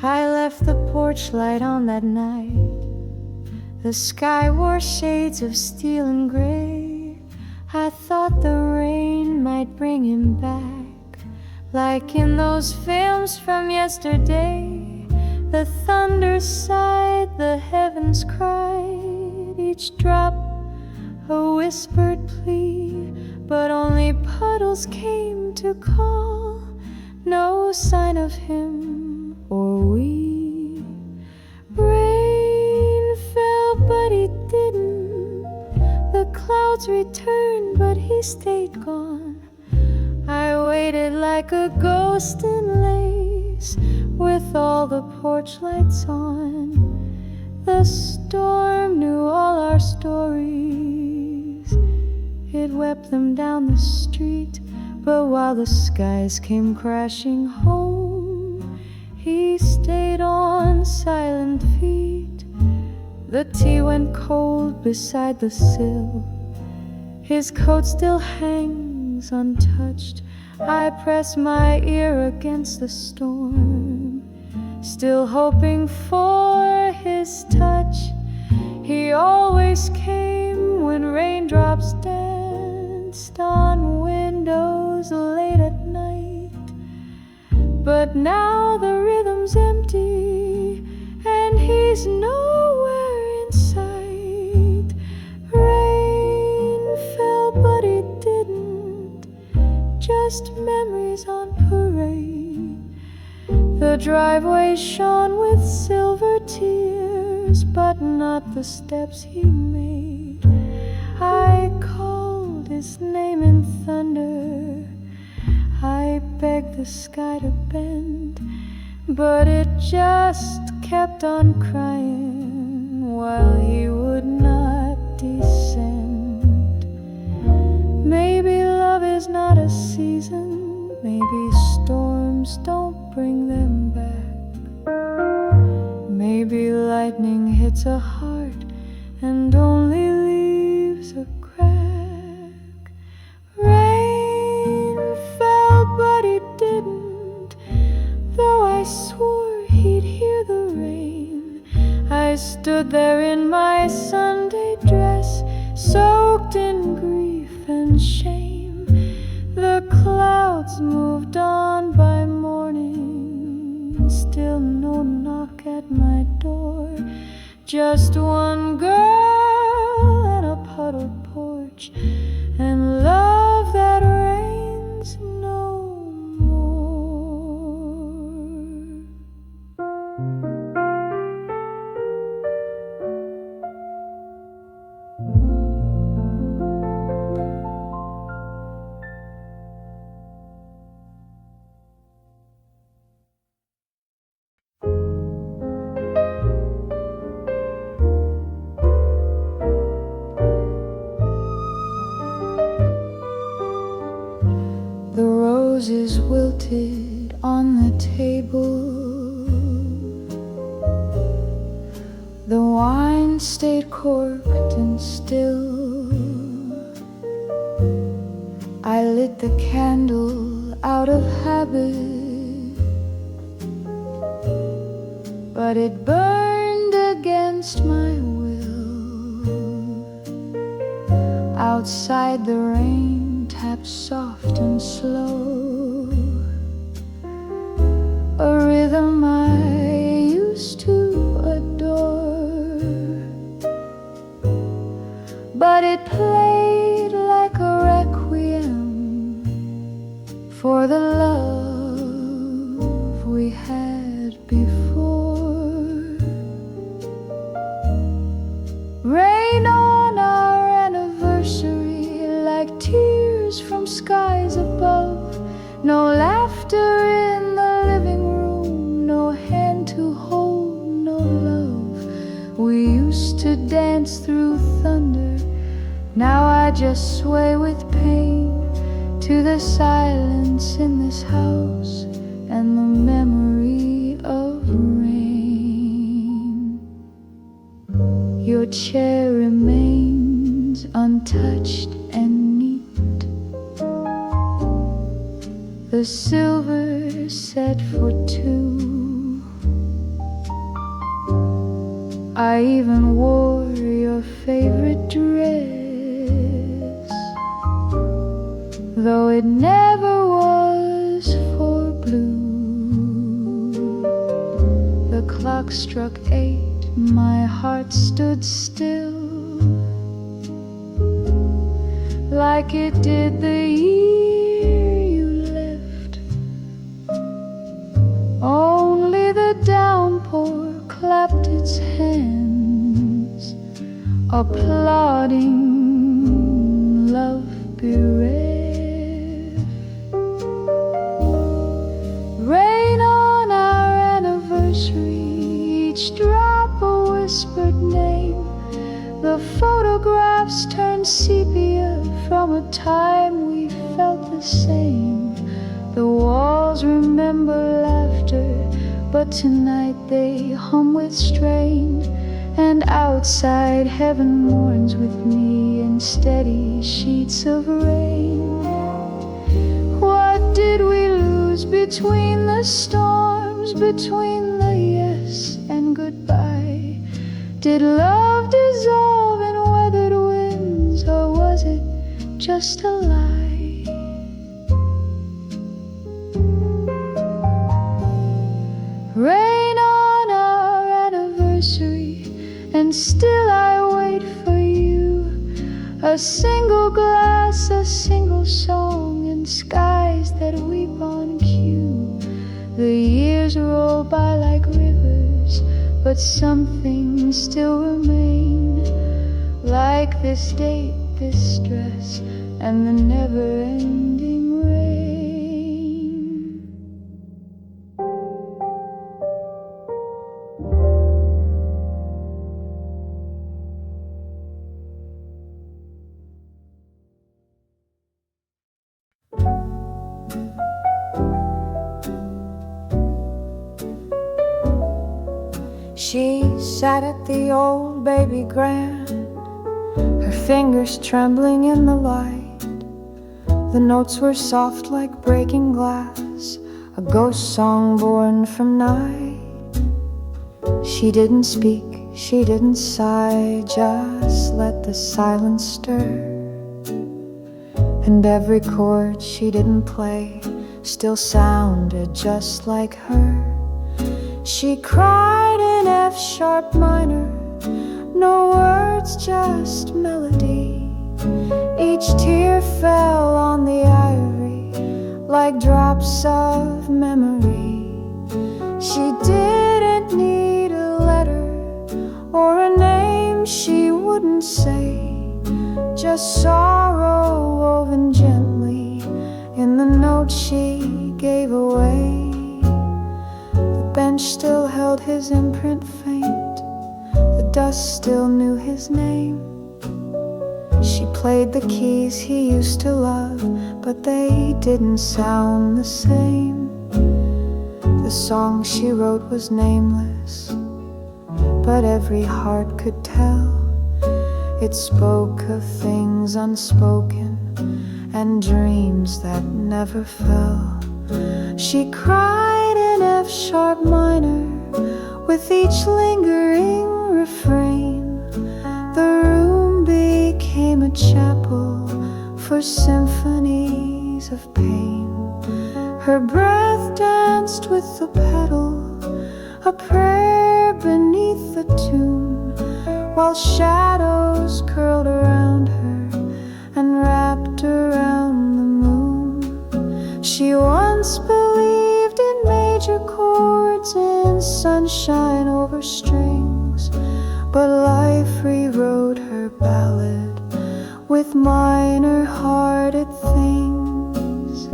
I left the porch light on that night. The sky wore shades of steel and gray. I thought the rain might bring him back, like in those films from yesterday. The thunder sighed, the heavens cried, each drop a whispered plea, but only puddles came to call. No sign of him or we. Rain fell, but he didn't. The clouds returned, but he stayed gone. I waited like a ghost in lace, with all the porch lights on. The storm knew all our stories. It wept them down the street, but while the skies came crashing home, he stayed on silent feet. The tea went cold beside the sill. His coat still hangs untouched. I press my ear against the storm, still hoping for his touch. He always came when raindrops danced on windows late at night. But now the rhythm's empty and he's nowhere in sight. Rain fell, but he didn't, just memories on parade. The driveway shone with silver tears, but not the steps he made. I called his name in thunder. I begged the sky to bend, but it just kept on crying while he would not descend. Maybe love is not a season, maybe storms don't bring them back. Maybe lightning hits a heart and only leaves a crack. Rain fell, but he didn't, though I swore he'd hear the rain. I stood there in my Sunday dress, soaked in grief and shame. The clouds moved on by morning, still no knock at my door. Just one girl and a puddled porch, and love that rains no more. The roses wilted on the table. The wine stayed corked and still. I lit the candle out of habit, but it burned against my will. Outside the rain tapped soft and slow, a rhythm I used to adore, but it played like a requiem for the love we had before. Rain on our anniversary like tears from skies above. No laughter in the living room, no hand to hold, no love. We used to dance through thunder, now I just sway with pain to the silence in this house and the memory of rain. Your chair remains untouched and neat, the silver set for two. I even wore your favorite dress, though it never was for blue. The clock struck 8, my heart stood still, like it did the year you left. Only the downpour clapped its hands, applauding love bereft. Rain on our anniversary, each drop a whispered name. The photographs turned sepia from a time we felt the same. The walls remember laughter, but tonight they hum with strain. And outside heaven mourns with me in steady sheets of rain. What did we lose between the storms, between the yes and goodbye? Did love dissolve in weathered winds, or was it just a lie? Rain on our anniversary, and still I wait for you. A single glass, a single song, and skies that weep on cue. The years roll by like rivers, but some things still remain, like this date, this dress, and the never-ending rain. She sat at the old baby grand, her fingers trembling in the light. The notes were soft like breaking glass, a ghost song born from night. She didn't speak, she didn't sigh, just let the silence stir. And every chord she didn't play still sounded just like her. She cried in F sharp minor, no words, just melody. Each tear fell on the ivory like drops of memory. She didn't need a letter or a name she wouldn't say, just sorrow woven gently in the note she gave away. The bench still held his imprint faint, the dust still knew his name. She played the keys he used to love, but they didn't sound the same. The song she wrote was nameless, but every heart could tell. It spoke of things unspoken and dreams that never fell. She cried in F sharp minor with each lingering refrain. The room became a chapel for symphonies of pain. Her breath danced with the pedal, a prayer beneath the tune, while shadows curled around her and wrapped around the moon. She once believed in major chords and sunshine over strings, but life rewrote her ballad with minor-hearted things.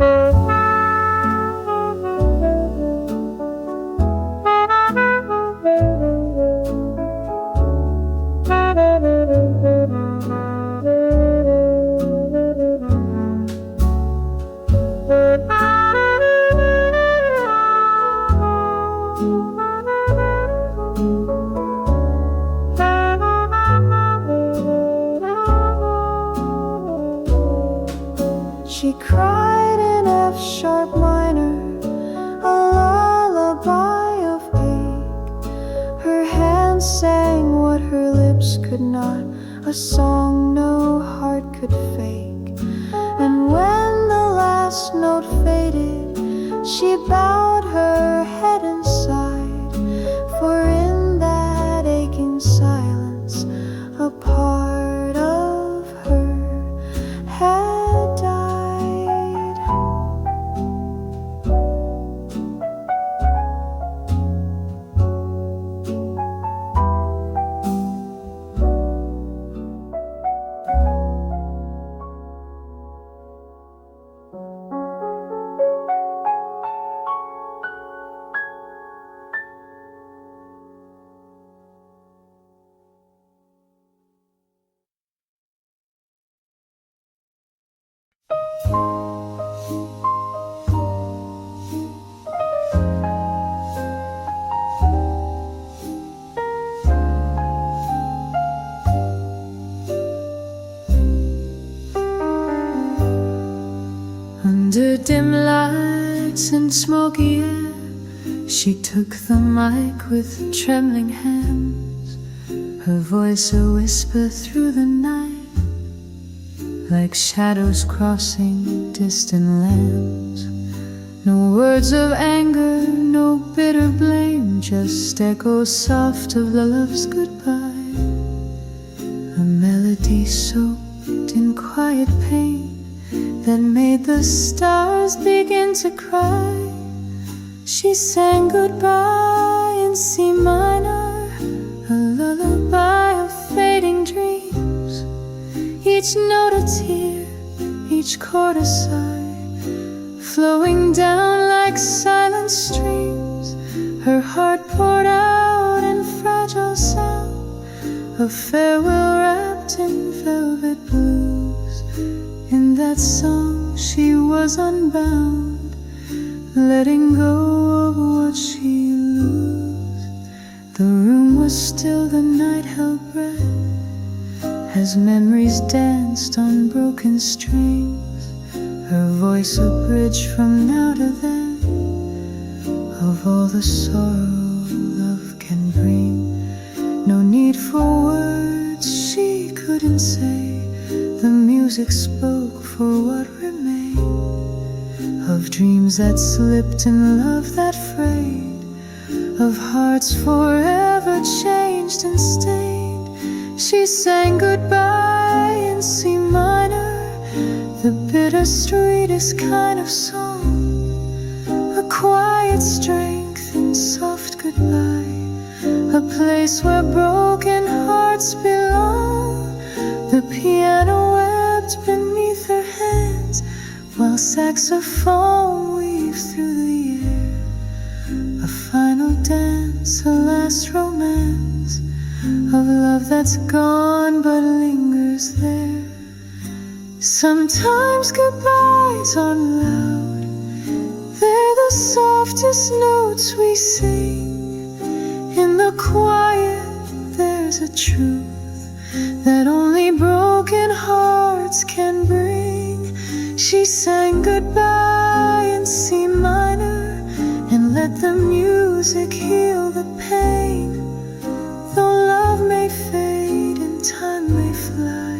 She cried in F could not, a song no heart could fake. And when the last note faded, she bowed her head and sighed, for in that aching silence a part of her had died. Under dim lights and smoky air, she took the mic with trembling hands, her voice a whisper through the night, like shadows crossing distant lands. No words of anger, no bitter blame, just echoes soft of the love's goodbye. A melody soaked in quiet pain that made the stars begin to cry. She sang goodbye in C minor, a lullaby of fading dreams. Each note a tear, each chord a sigh, flowing down like silent streams. Her heart poured out in fragile sound, a farewell wrapped in velvet blues. In that song she was unbound, letting go of what she lose. The room was still, the night held breath, as memories danced on broken strings. Her voice a bridge from now to then, of all the sorrow love can bring. No need for words she couldn't say, the music spoke for what remained, of dreams that slipped and love that frayed, of hearts forever changed and stained. She sang goodbye in C minor, the bitter sweetest kind of song, a quiet strength and soft goodbye, a place where broken hearts belong. The piano wept beneath her hands, while saxophone weaved through the air. A final dance, a last romance, of love that's gone but lingers there. Sometimes goodbyes aren't loud, they're the softest notes we sing. In the quiet there's a truth that only broken hearts can bring. She sang goodbye in C minor, and let the music heal the pain. Though love may fade and time may fly,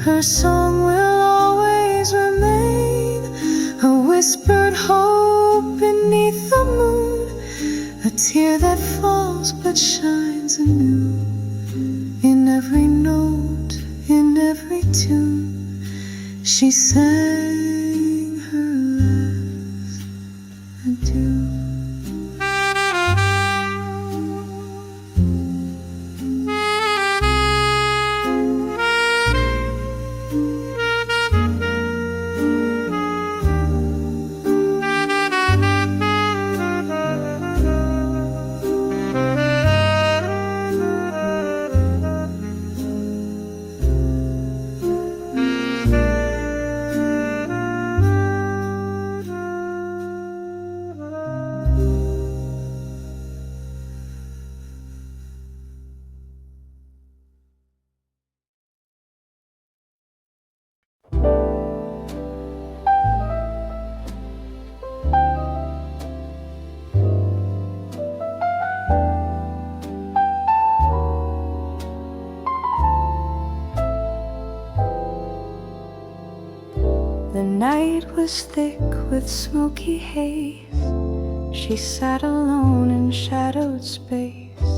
her song will always remain, a whispered hope beneath the moon, a tear that falls but shines anew. In every note, in every tune, she sang her last adieu. was thick with smoky haze. She sat alone in shadowed space.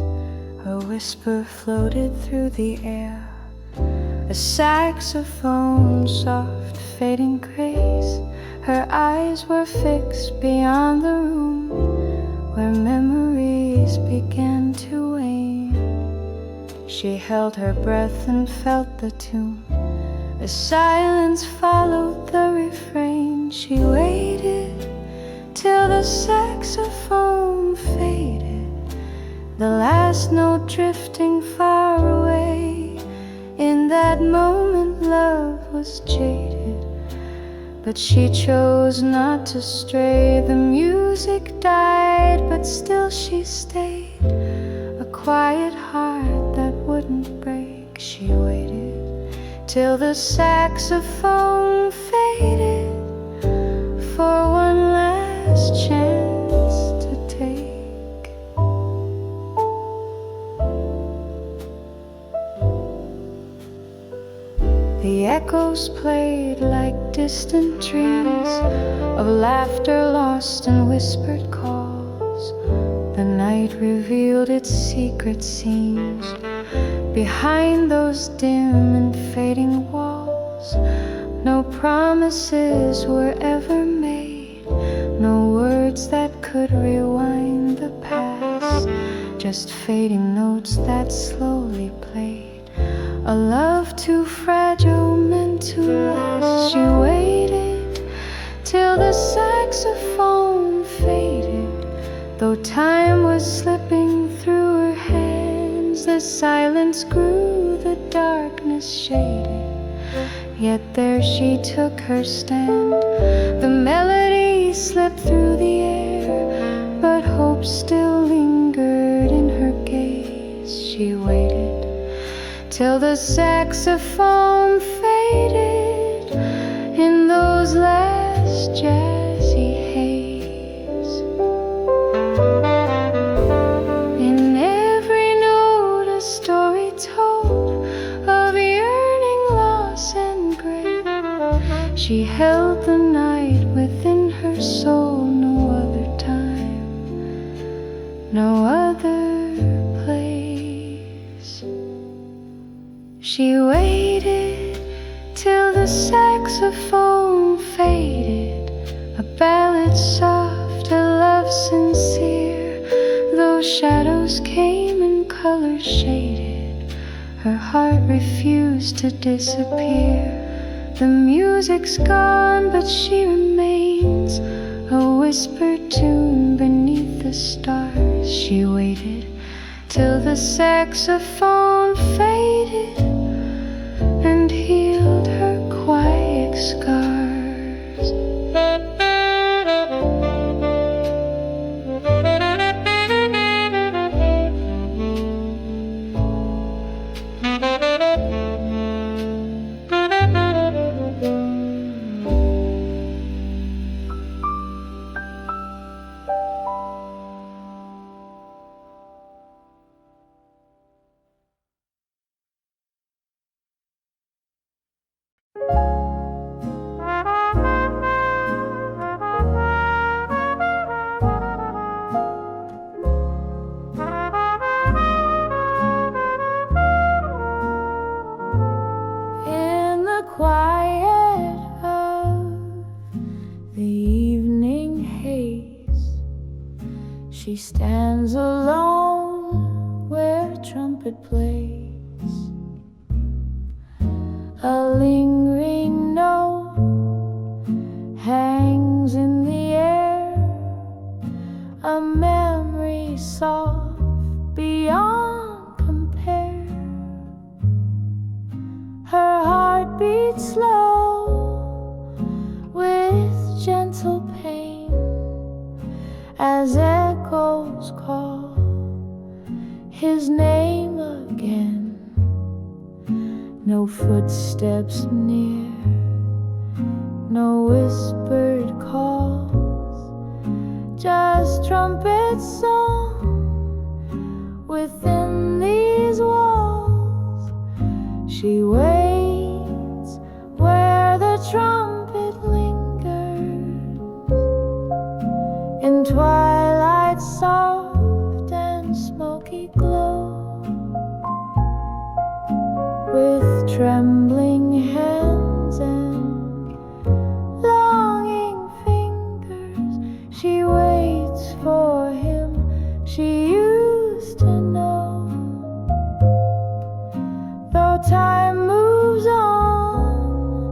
A whisper floated through the air, a saxophone, soft fading grace. Her eyes were fixed beyond the room where memories began to wane. She held her breath and felt the tune. The silence followed the refrain. She waited till the saxophone faded, the last note drifting far away. In that moment love was jaded, but she chose not to stray. The music died, but still she stayed, a quiet heart that wouldn't break. She waited till the saxophone faded, for one last chance to take. The echoes played like distant dreams of laughter lost in whispered calls. The night revealed its secret scenes behind those dim and fading walls. No promises were ever made, no words that could rewind the past, just fading notes that slowly played, a love too fragile meant to last. She waited till the saxophone faded, though time was slipping through her hands. The silence grew, the darkness shaded, yet there she took her stand. The melody slipped through the air, but hope still lingered in her gaze. She waited till the saxophone faded in those last jazzy haze. In every note a story told of yearning, loss and grief. She held the night within her soul, no other time, no other place. She waited till the saxophone faded, a ballad soft, a love sincere. Those shadows came and colors shaded, her heart refused to disappear. The music's gone, but she remains, a whispered tune beneath the stars. She waited till the saxophone faded and healed her quiet scars. Quiet of the evening haze, she stands alone where a trumpet plays. A lingering note hangs in the air, a memory soft beyond compare. Her heart beats slow with gentle pain as echoes call his name again. No footsteps near, no whispered calls, just trumpet song within these walls. She waits where the trumpet lingers softly glow. With trembling hands and longing fingers, she waits for him she used to know. Though time moves on,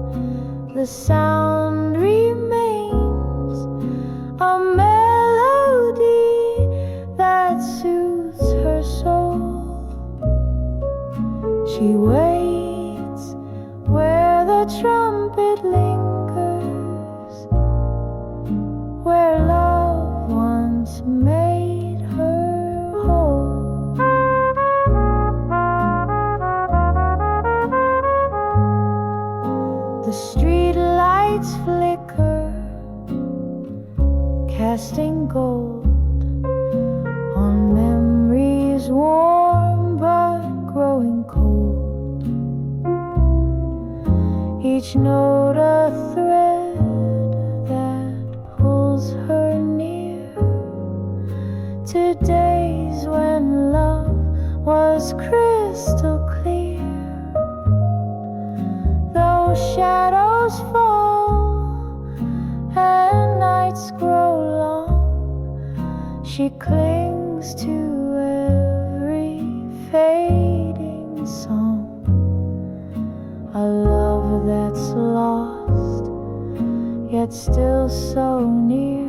the sound remains, a melody that soothes her soul. She waits where the trumpet lingers, where love once made her whole. The street lights flicker, casting gold on memories warm but growing cold. Each note a thread that pulls her near to days when love was crystal clear. Though shadows fall and nights grow long, she clings to every fading song. A love that's lost, yet still so near.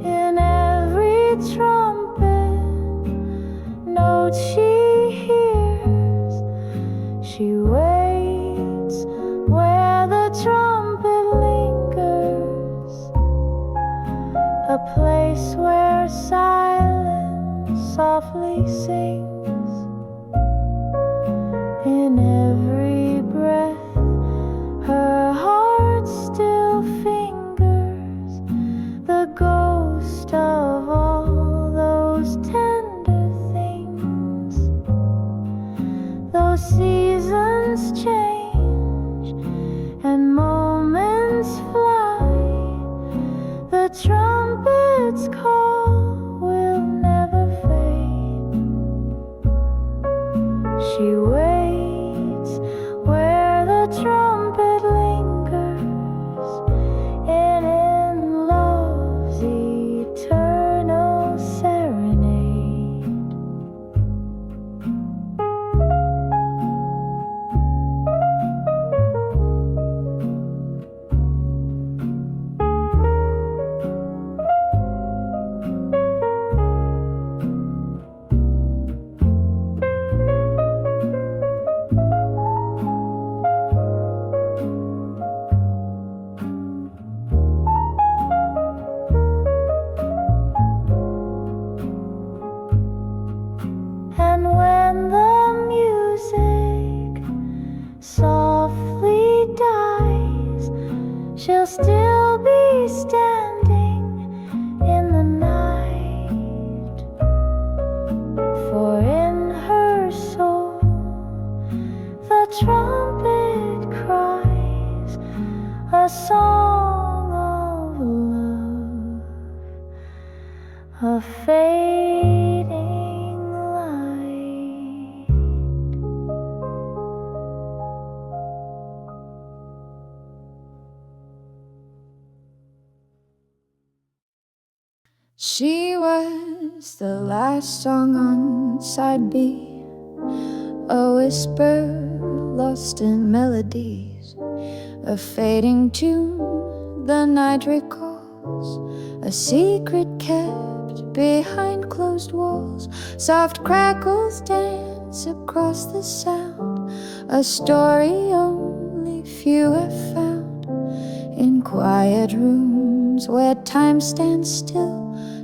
In every trumpet note she hears, she waits where the trumpet lingers, a place where silence softly sings. In every breath her heart still fingers the ghost of all those tender things. Though seasons change and moments fly, the trumpet's call will never fade. She waits where the trumpet lingers, and in love's eternal serenade. And when the music softly dies, she'll still be standing in the night. For in her soul the trumpet cries a song of love, a fading light. She was the last song on side B, a whisper lost in melodies, a fading tune the night recalls, a secret kept behind closed walls. Soft crackles dance across the sound, a story only few have found. In quiet rooms where time stands still,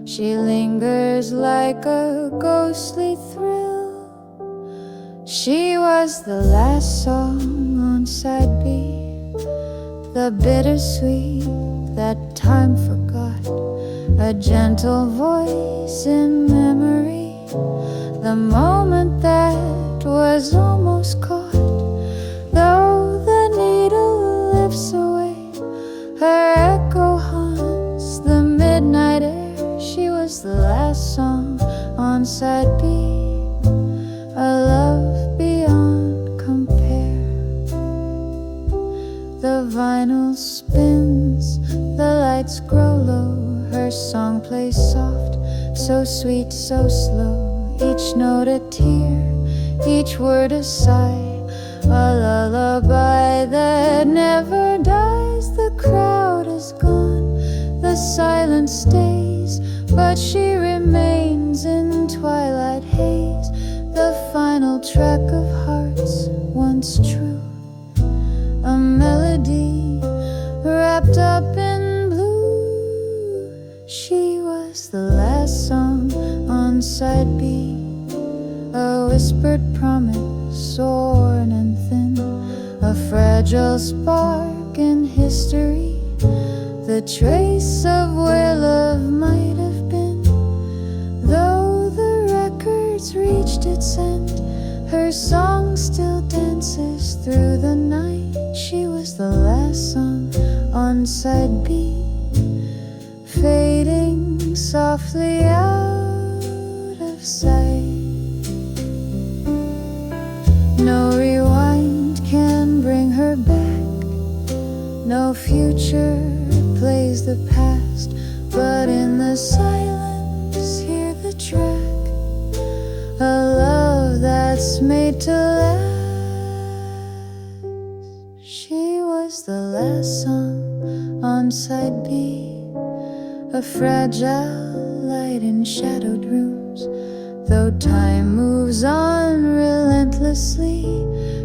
she lingers like a ghostly thrill. She was the last song on side B, the bittersweet that time forgot, a gentle voice in memory, the moment that was almost caught. Though the needle lifts away, her echo haunts the midnight air. She was the last song on side B, a love beyond compare. The vinyl spins, the lights grow low, her song plays soft, so sweet, so slow. Each note a tear, each word a sigh, a lullaby that never dies. The crowd is gone, the silence stays, but she remains in twilight haze. The final track of hearts once true, a melody wrapped up in blue. She was the last song on side B, a whispered promise, worn and thin, a fragile spark in history, the trace of where love might have been. Though the records reached its end, her song still dances through the night. She was the last song on side B, fading softly out of sight. No rewind can bring her back, no future plays the past, but in the silence hear the track, a love that's made to last. She was the last song on side B, a fragile light in shadowed rooms. Though time moves on relentlessly,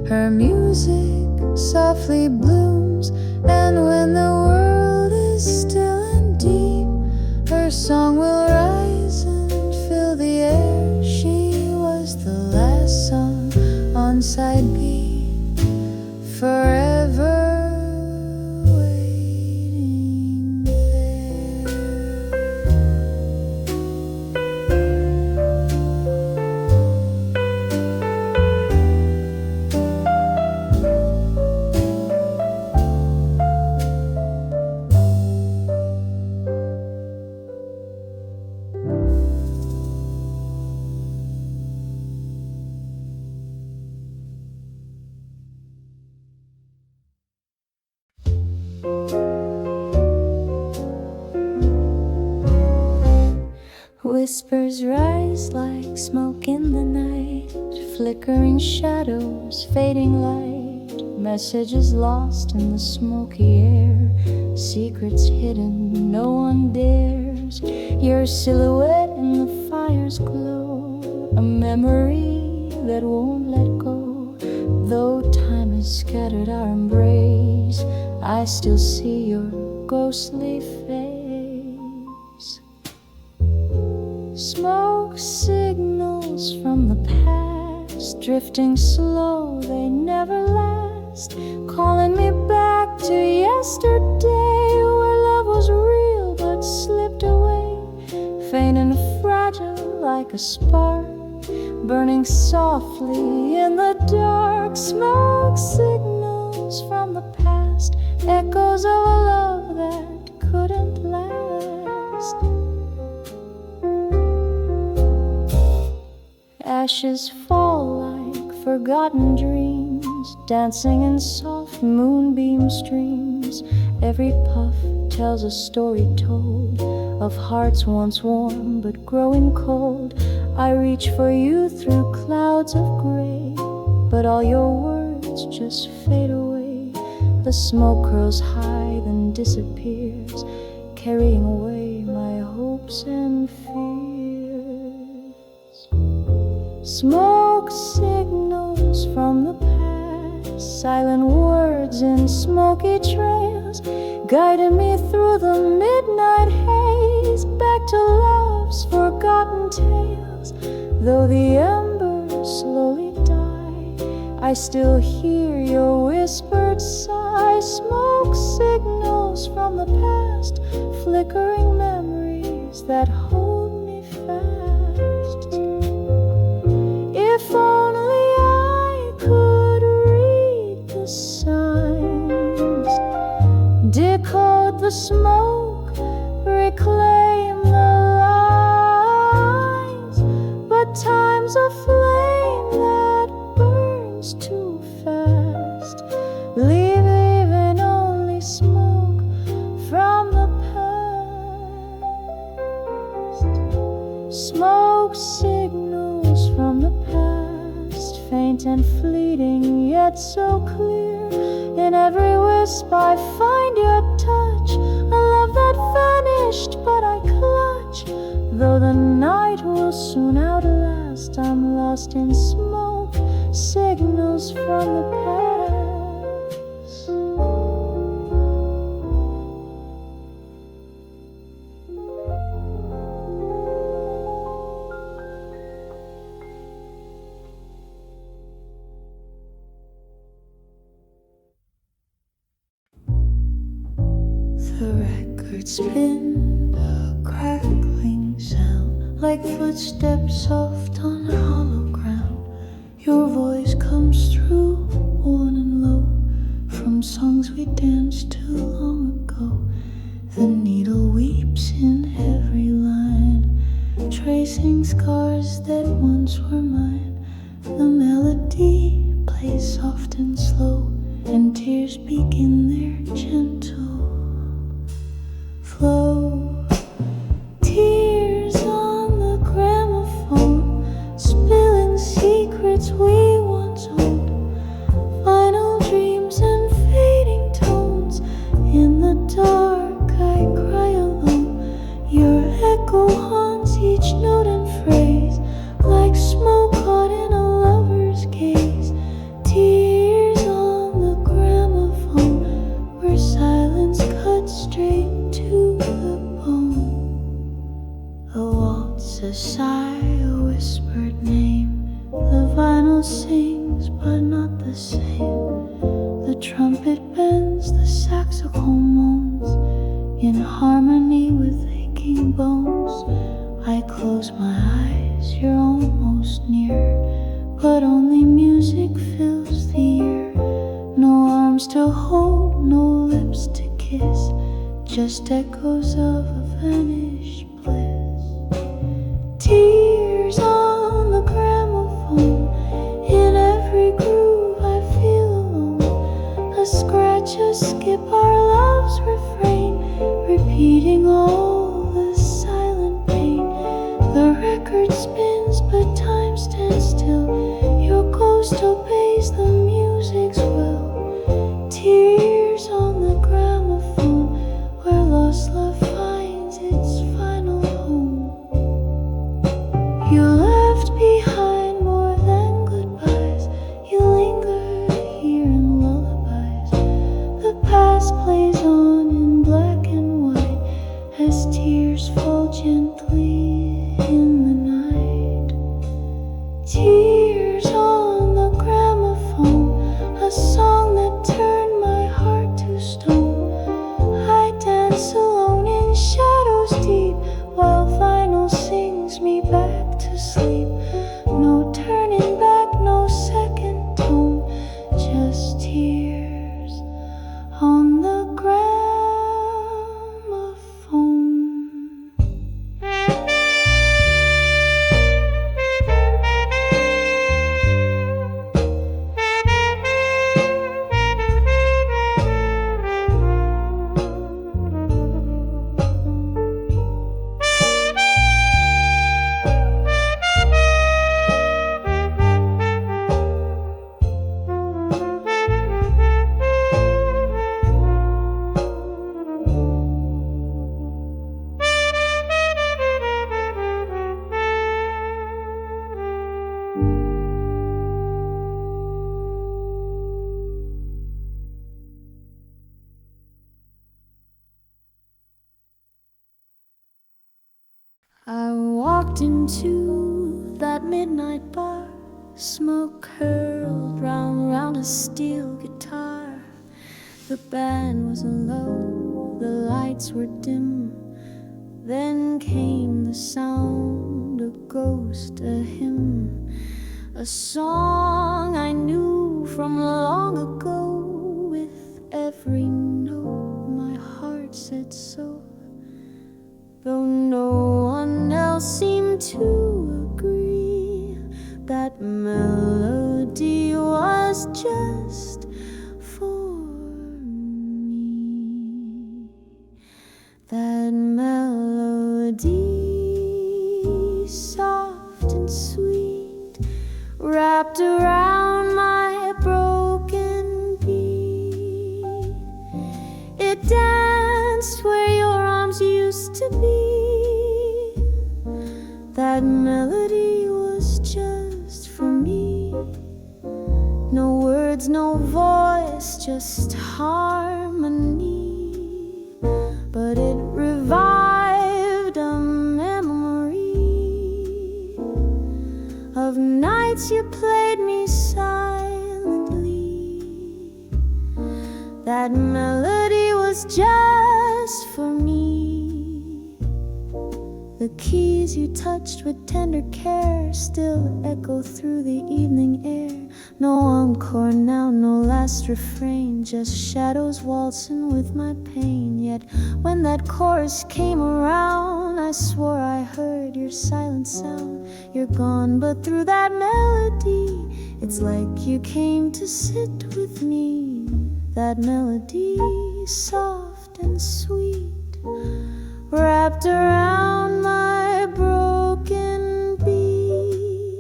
her music softly blooms. And when the world is still and deep, her song will rise and fill the air. She was the last song on side B, forever waiting there. Whispers rise like smoke in the night, flickering shadows, fading light, messages lost in the smoky air, secrets hidden no one dares. Your silhouette in the fire's glow, a memory that won't let go. Though time has scattered our embrace, I still see your ghostly face. Smoke signals from the past, drifting slow, they never last, calling me back to yesterday, where love was real but slipped away, faint and fragile like a spark, burning softly in the dark. Smoke signals from the past, echoes of a love that couldn't last. Ashes fall like forgotten dreams, dancing in soft moonbeam streams. Every puff tells a story told of hearts once warm but growing cold. I reach for you through clouds of gray, but all your words just fade away. The smoke curls high then disappears, carrying away my hopes and fears. Smoke signals from the past, silent words in smoky trails, guiding me through the midnight haze, back to love's forgotten tales. Though the embers slowly die, I still hear your whispered sigh. Smoke signals from the past, flickering memories that hold me fast. If only I could read the signs, decode the smoke, reclaim the lines, but time's a flame that burns too fast, leaving only smoke from the past. Smoke signals from the past, faint and fleeting, yet so clear. In every wisp I find your touch, a love that vanished but I clutch. Though the night will soon outlast, I'm lost in smoke signals from the past. The record spin, a crackling sound, like footsteps soft on hollow ground. Your voice comes through, worn and low, from songs we danced to long ago. The needle weeps in every line, tracing scars that once were mine. The melody plays soft and slow, and tears begin their gentle flow. Tears on the gramophone, spilling secrets we once owned. Final dreams and fading tones. In the dark I cry alone. Your echo haunts each note and phrase, like smoke caught in a lover's gaze. Tears on the gramophone, where silence cuts straight to the bone. A waltz, a sigh, a whispered name. The vinyl sings, but not the same. The trumpet bends, the saxophone moans, in harmony with aching bones. I close my eyes, you're almost near, but only music fills the ear. No arms to hold, no lips to kiss, just echoes of a vanished bliss. Tears on the gramophone, in every groove I feel alone. A scratch, a skip, our love's refrain, repeating all the silent pain. The record spins, but time stands still. Your ghost obeys the music's will. Tears on the gramophone, where lost love finds its final home. You left behind more than goodbyes. You lingered here in lullabies. The past plays on in black and white as tears fall gently in the night. Tears on the gramophone, a song that turned my heart to stone. I dance alone in shadows deep, while vinyl sings me back to sleep. No turning back, no second tone, just tears on the gramophone. I walked into that midnight bar, smoke curled round a steel guitar. The band was low, the lights were dim. Then came the sound, a ghost, a hymn, a song I knew from long ago. With every note my heart said so, though no one else seemed to agree. That melody was just for me. That melody, soft and sweet, wrapped around my broken beat. It danced where your arms used to be. That melody was just for me. No words, no voice, just harmony. But it revived a memory of nights you played me silently. That melody was just for me. The keys you touched with tender care still echo through the evening air. No encore now, no last refrain, just shadows waltzing with my pain. Yet when that chorus came around, I swore I heard your silent sound. You're gone, but through that melody, it's like you came to sit with me. That melody, soft and sweet, wrapped around my broken beat.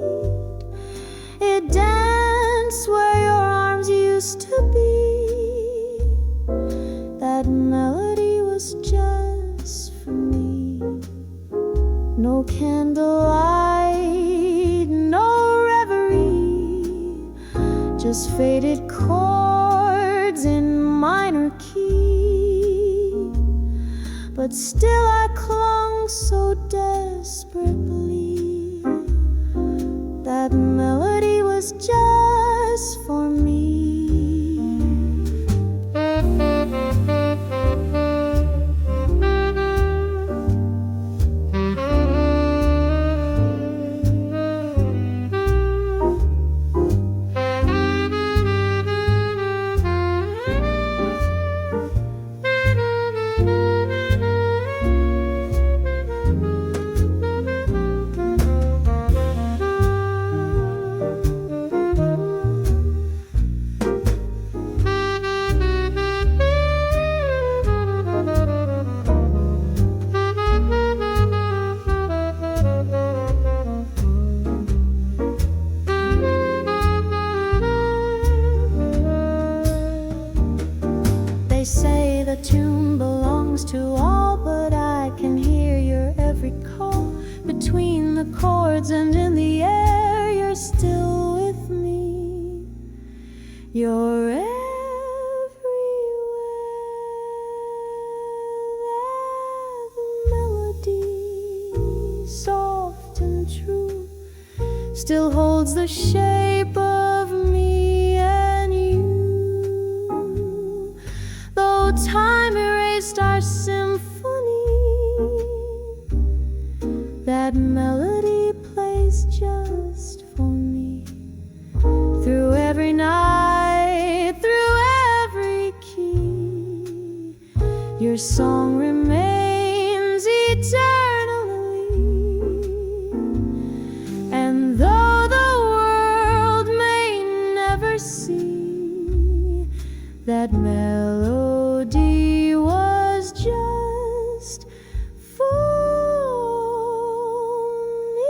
It danced where your arms used to be. That melody was just for me. No candlelight, no reverie, just faded chords in minor key. But still I clung so desperately. That melody was just for me. They say the tune belongs to all, but I can hear your every call. Between the chords and in the air, you're still with me. You're everywhere. That melody, soft and true, still holds the shape of me and you. Though time erased our symphony, that melody plays just for me. Through every night, through every key, your song remains eternally. And though the world may never see, that melody was just for me.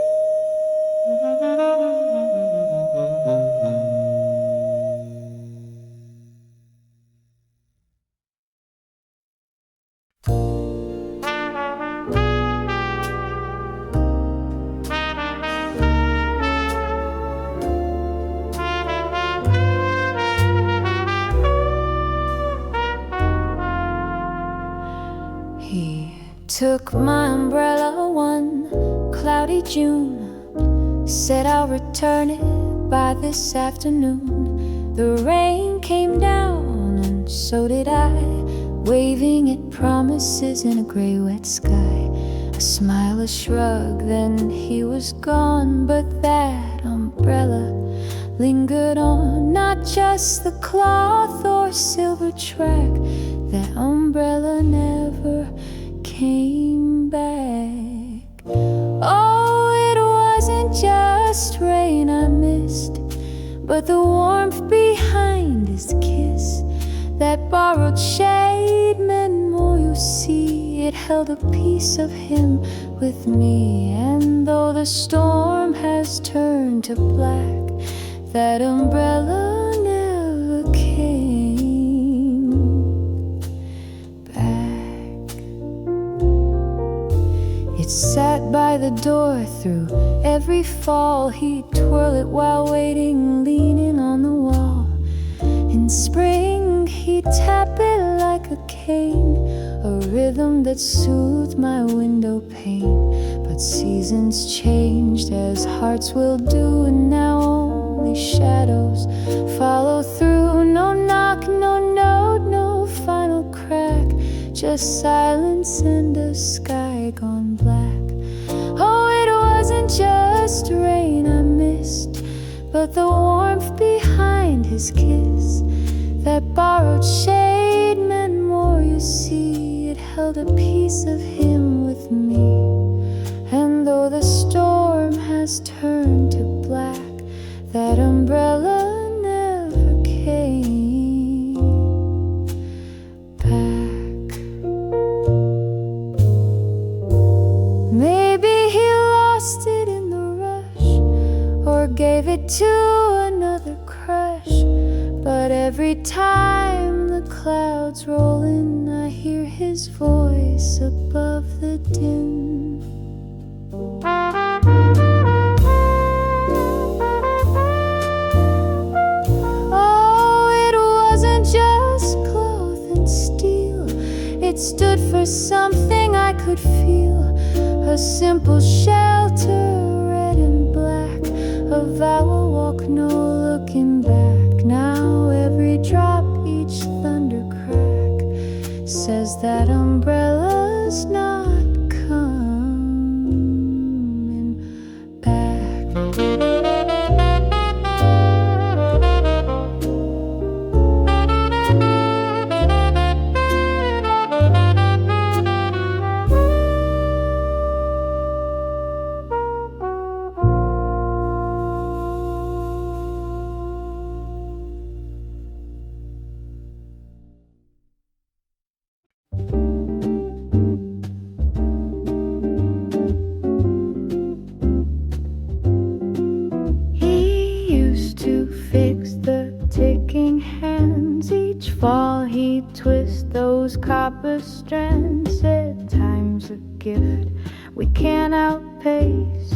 He took my umbrella one cloudy June, said I'll return it by this afternoon. The rain came down and so did I, waving at promises in a gray wet sky. A smile, a shrug, then he was gone. But that umbrella lingered on, not just the cloth or silver track. That umbrella never came back. Oh, it wasn't just just rain I missed, but the warmth behind his kiss. That borrowed shade meant more, you see. It held a piece of him with me. And though the storm has turned to black, that umbrella never came back. It sat by the door through every fall. He'd twirl it while waiting, leaning on the wall. In spring he'd tap it like a cane, a rhythm that soothed my window pane. But seasons changed as hearts will do, and now only shadows follow through. No knock, no note, no final crack, just silence and a sky gone black. Oh, it wasn't just rain I missed, but the warmth behind his kiss. That borrowed shade meant more, you see. It held a piece of him with me. And though the storm has turned to black, that umbrella never came back. Maybe he lost it in the rush, or gave it to another crush. But every time the clouds roll in, I hear his voice above the din. Oh, it wasn't just cloth and steel. It stood for something I could feel. A simple shelter, red and black. A vow, a walk, no looking back. Now every drop, each thunder crack, says that umbrella's not coming back. Fall he'd twist those copper strands. Said time's a gift we can't outpace,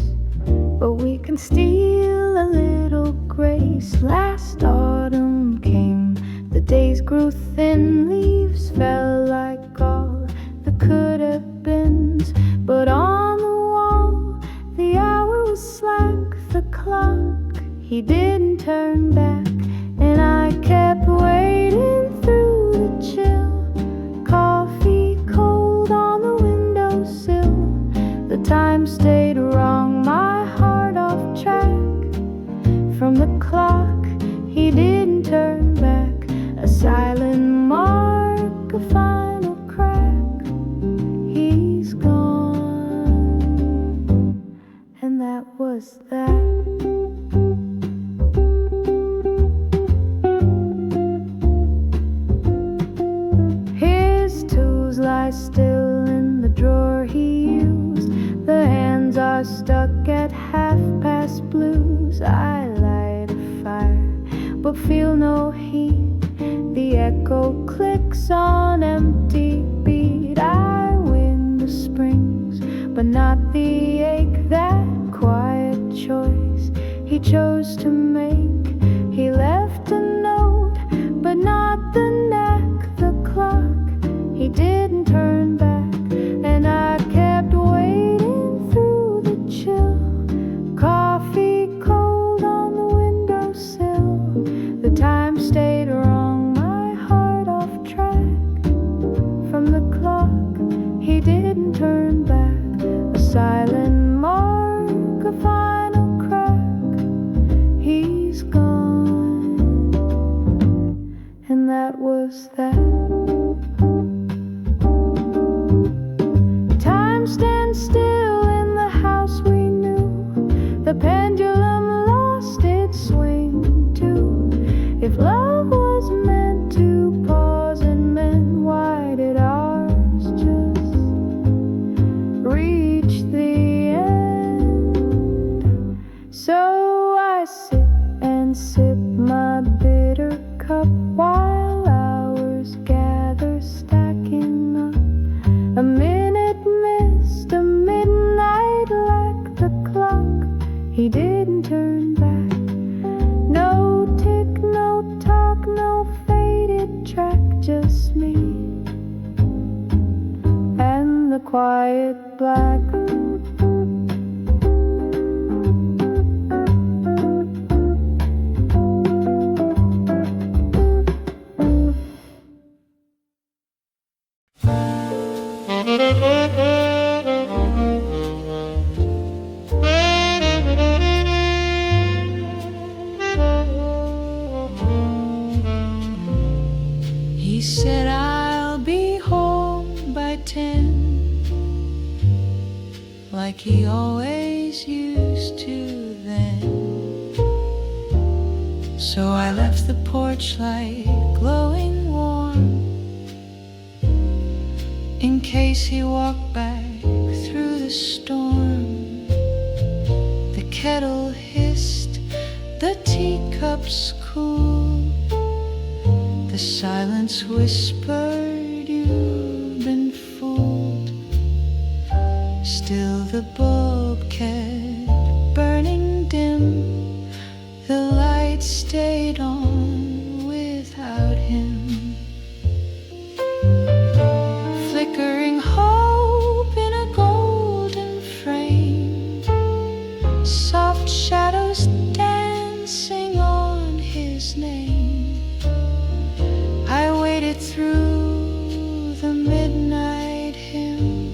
but we can steal a little grace. Last autumn came, the days grew thin, leaves fell like all the could have beens. But on the wall the hour was slack, the clock, he didn't turn back. And I kept waiting through the chill, coffee cold on the windowsill. The time stayed wrong, my heart off track. From the clock, he didn't turn back. A silent mark, a final crack. He's gone, and that was that. Lie still in the drawer he used. The hands are stuck at 1/2 blues. I light a fire but feel no heat. The echo clicks on empty beat. I win the springs but not the ache. That quiet choice he chose to make. He left a note but not the neck, the clock. He didn't turn back, and I kept waiting through the chill. Coffee cold on the windowsill. The time stayed wrong, my heart off track. From the clock, he didn't turn back. A silent mark, a final crack. He's gone, and that was that. So I sit and sip my bitter cup while hours gather, stacking up. A minute missed, a midnight like the clock. He didn't turn back. No tick, no talk, no faded track, just me and the quiet black. He said I'll be home by 10, like he always used to then. So I left the porch light glowing warm, in case he walked back through the storm. The kettle hissed, the teacups cooled, the silence whispered, you've been fooled. Still the bulb kept burning dim, the light stayed on without him. Flickering hope in a golden frame, soft shadows dancing on his name. I waited through the midnight hymn,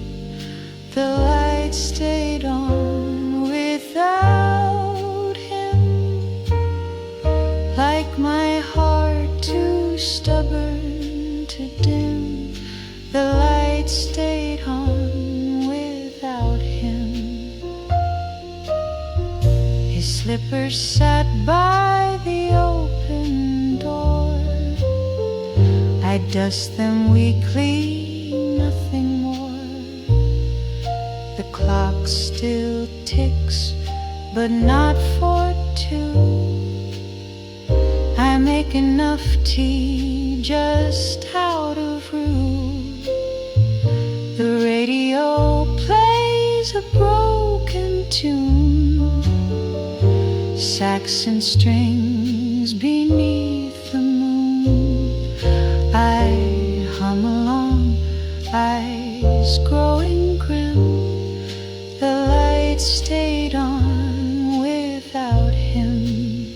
the light stayed on without him. Like my heart too stubborn to dim, the light stayed on without him. His slippers sat by the open door. I dust them weekly, nothing more. The clock still ticks, but not for two. I make enough tea just out of room. The radio plays a broken tune, sax and strings beneath the moon. I hum along, eyes growing grim, the light stayed on without him.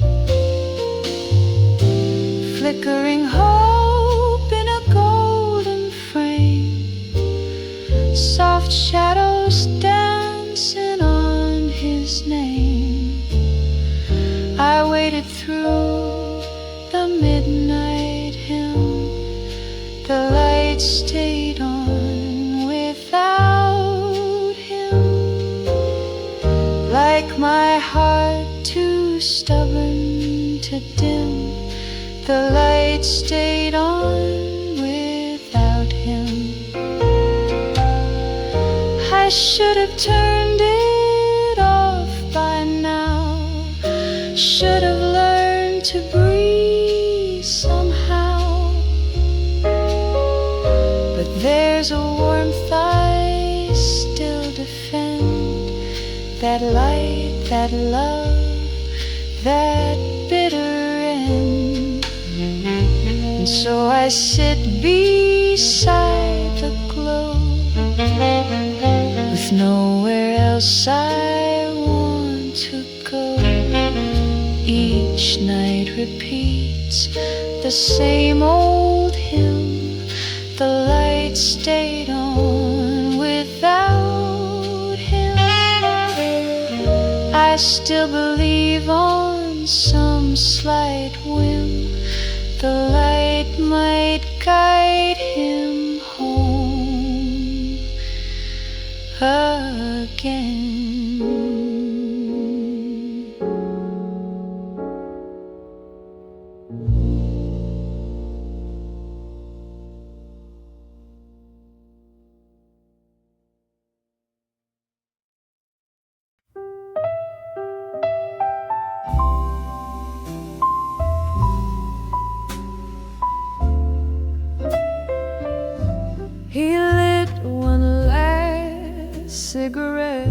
Flickering hope in a golden frame, soft shadows dancing on his name. I waited through the midnight hymn, the light stayed on without him. Like my heart too stubborn to dim, the light stayed on without him. I should have turned it off by now, should have learned to breathe somehow. But there's a warmth I still defend, that light, that love, that bitter end. And so I sit beside the glow, with nowhere else I want to go. Each night repeats the same old hymn, the light stayed on without him. I still believe on some slight whim, the light might guide him home again. cigarette.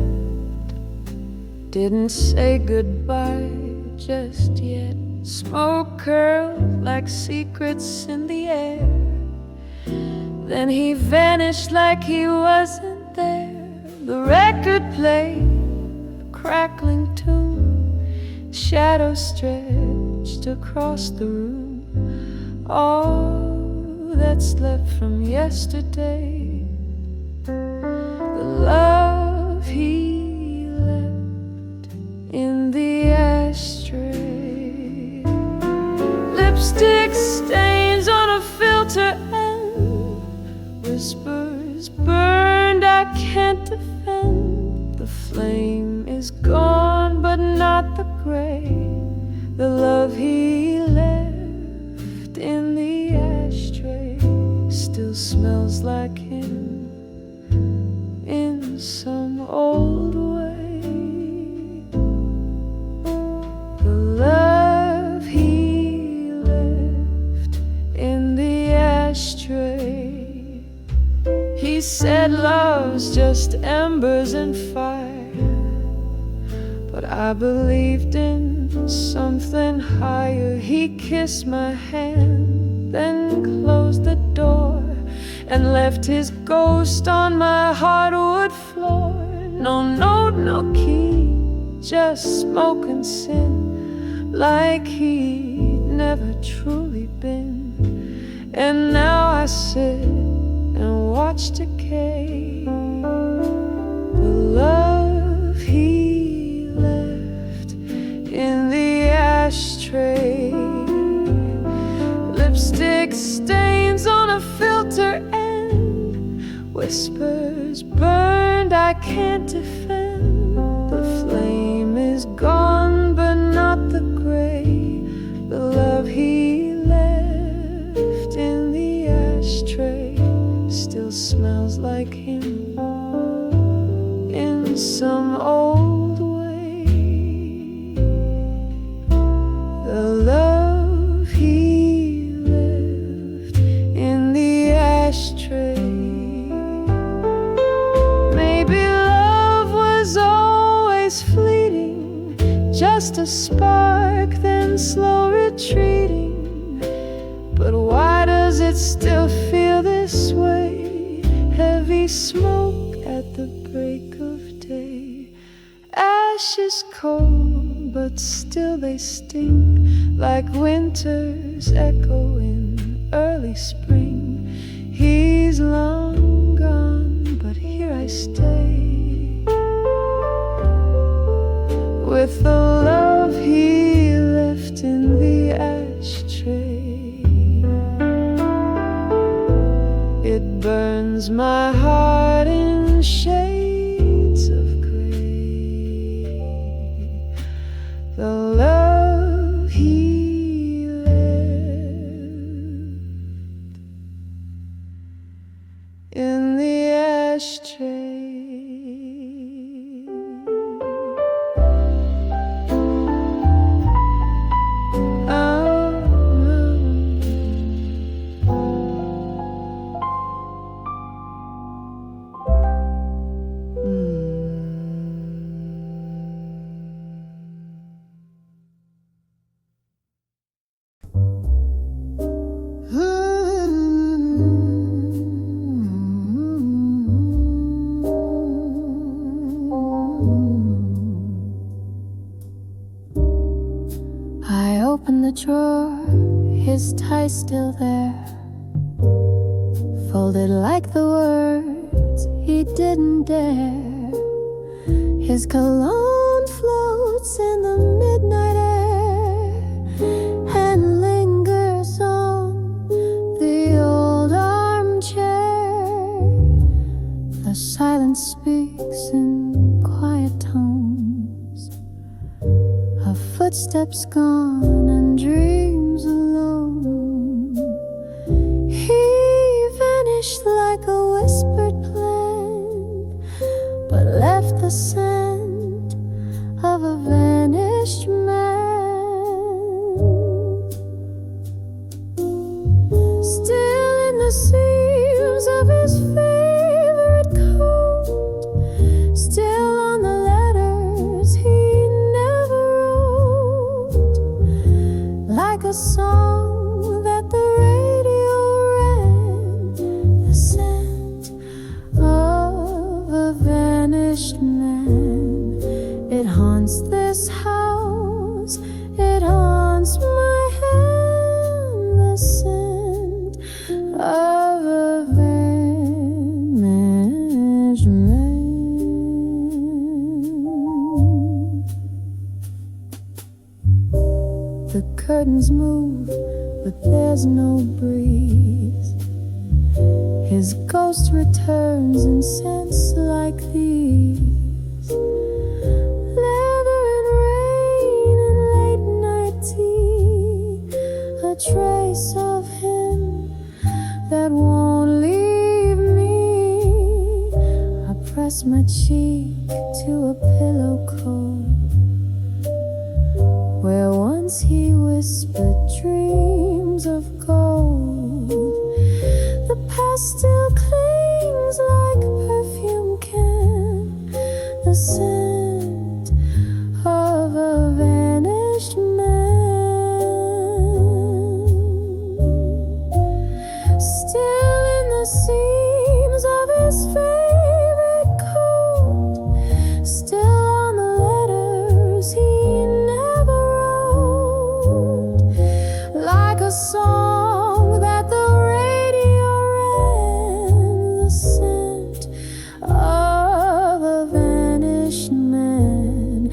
Didn't say goodbye just yet. Smoke curled like secrets in the air. Then he vanished like he wasn't there. The record played a crackling tune. Shadows stretched across the room. All that's left from yesterday, the love he left in the ashtray. Lipstick stains on a filter and whispers burned I can't defend. The flame is gone but not the gray. The love he left in the ashtray still smells like him in some old way. The love he left in the ashtray. He said love's just embers and fire, but I believed in something higher. He kissed my hand, then closed the door and left his ghost on my hardwood floor. No note, no key, just smoke and sin, like he'd never truly been. And now I sit and watch decay. The love he left in the ashtray. Lipstick stains on a filter and whispers burned I can't defend. The flame is gone but not the gray. The love he left in the ashtray still smells like him in some old way. The love he left in the ashtray. Maybe love was always fleeting, just a spark then slow retreating. But why does it still feel this way? Heavy smoke at the break of day. Ashes cold, but still they sting, like winter's echo in early spring. He's long gone, but here I stay, with the love he left in the ashtray. It burns my heart in shades of gray. The love he left in the ashtray. I opened the drawer, his tie still there, folded like the words he didn't dare. His cologne floats in the midnight air and lingers on the old armchair. The silence speaks in quiet tones of footsteps gone and dreams alone. He vanished like a whispered plan, but left the scent of a vanished man. Still in the seams of his favorite coat, a song that the radio ran, the scent of a vanished man. It haunts this house, it haunts my hand, the scent of a vanished man. The curtains move, but there's no breeze. His ghost returns in scents like these. Leather and rain and late night tea, a trace of him that won't leave me. I press my cheek to a pillow cold, where once he whispered dreams of gold. The past still clings like a perfume can, the scent of a vanished man. Still in the seams of his favorite coat, still on the letters he never wrote, like a song that the radio ran, the scent of a vanished man.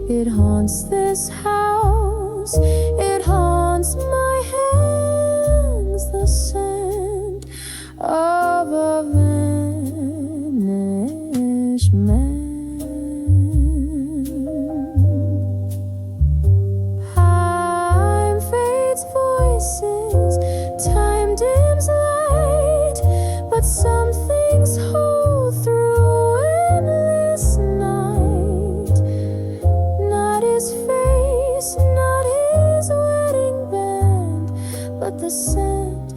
It haunts this house, it haunts my hands, the scent of a vanished man. Time fades voices, time dims light, but some things hold through endless night. Not his face, not his wedding band, but the scent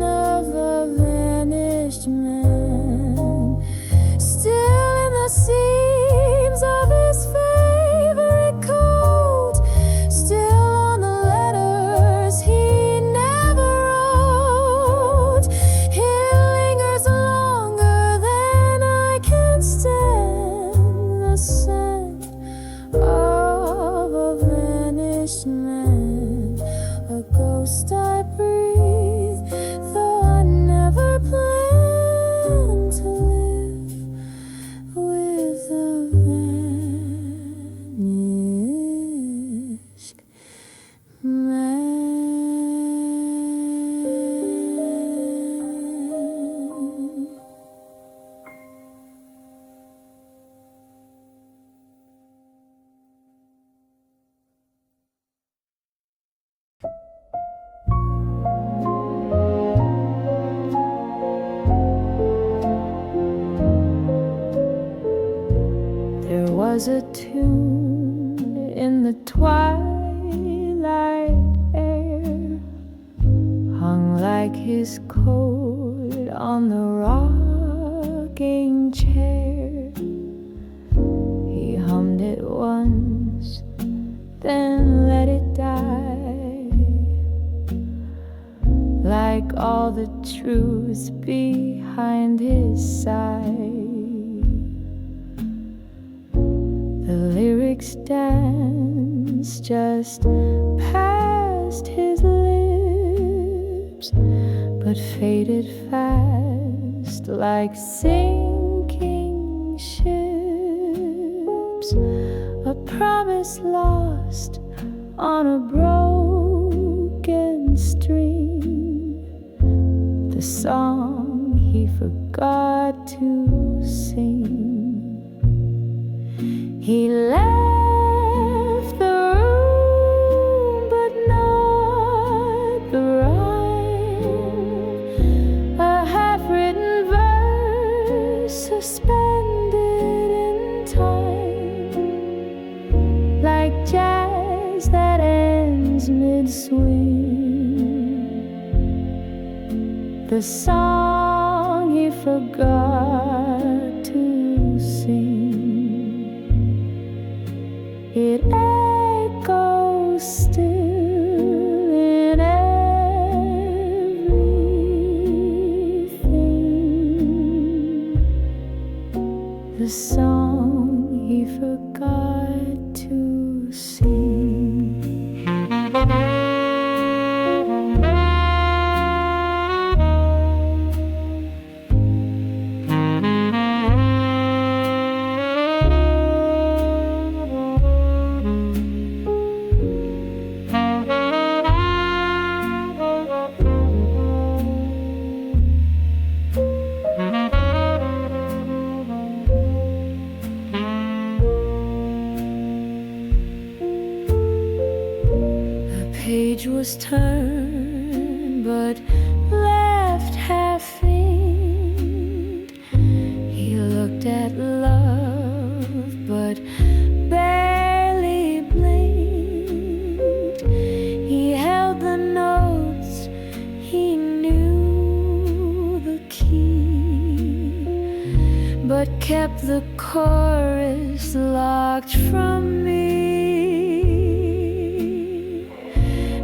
of a vanished man. Still in the seams of his favorite coat, still on the letters he never wrote. He lingers longer than I can stand, the scent of a vanished man, a ghost I breathe, though I never planned to live with a vanished man. There was a tune in the twilight air, hung like his coat on the rocking chair. He hummed it once, then let it die, like all the truth behind his sigh. The lyrics dance just past his lips, but faded fast like sinking ships. A promise lost on a broken string, the song he forgot to sing. He left the room, but not the rhyme. A half-written verse suspended in time, like jazz that ends mid-swing. The song he forgot to sing. It echoes still Was turned but left half faint. He looked at love but barely blinked. He held the notes, he knew the key, but kept the chorus locked from me.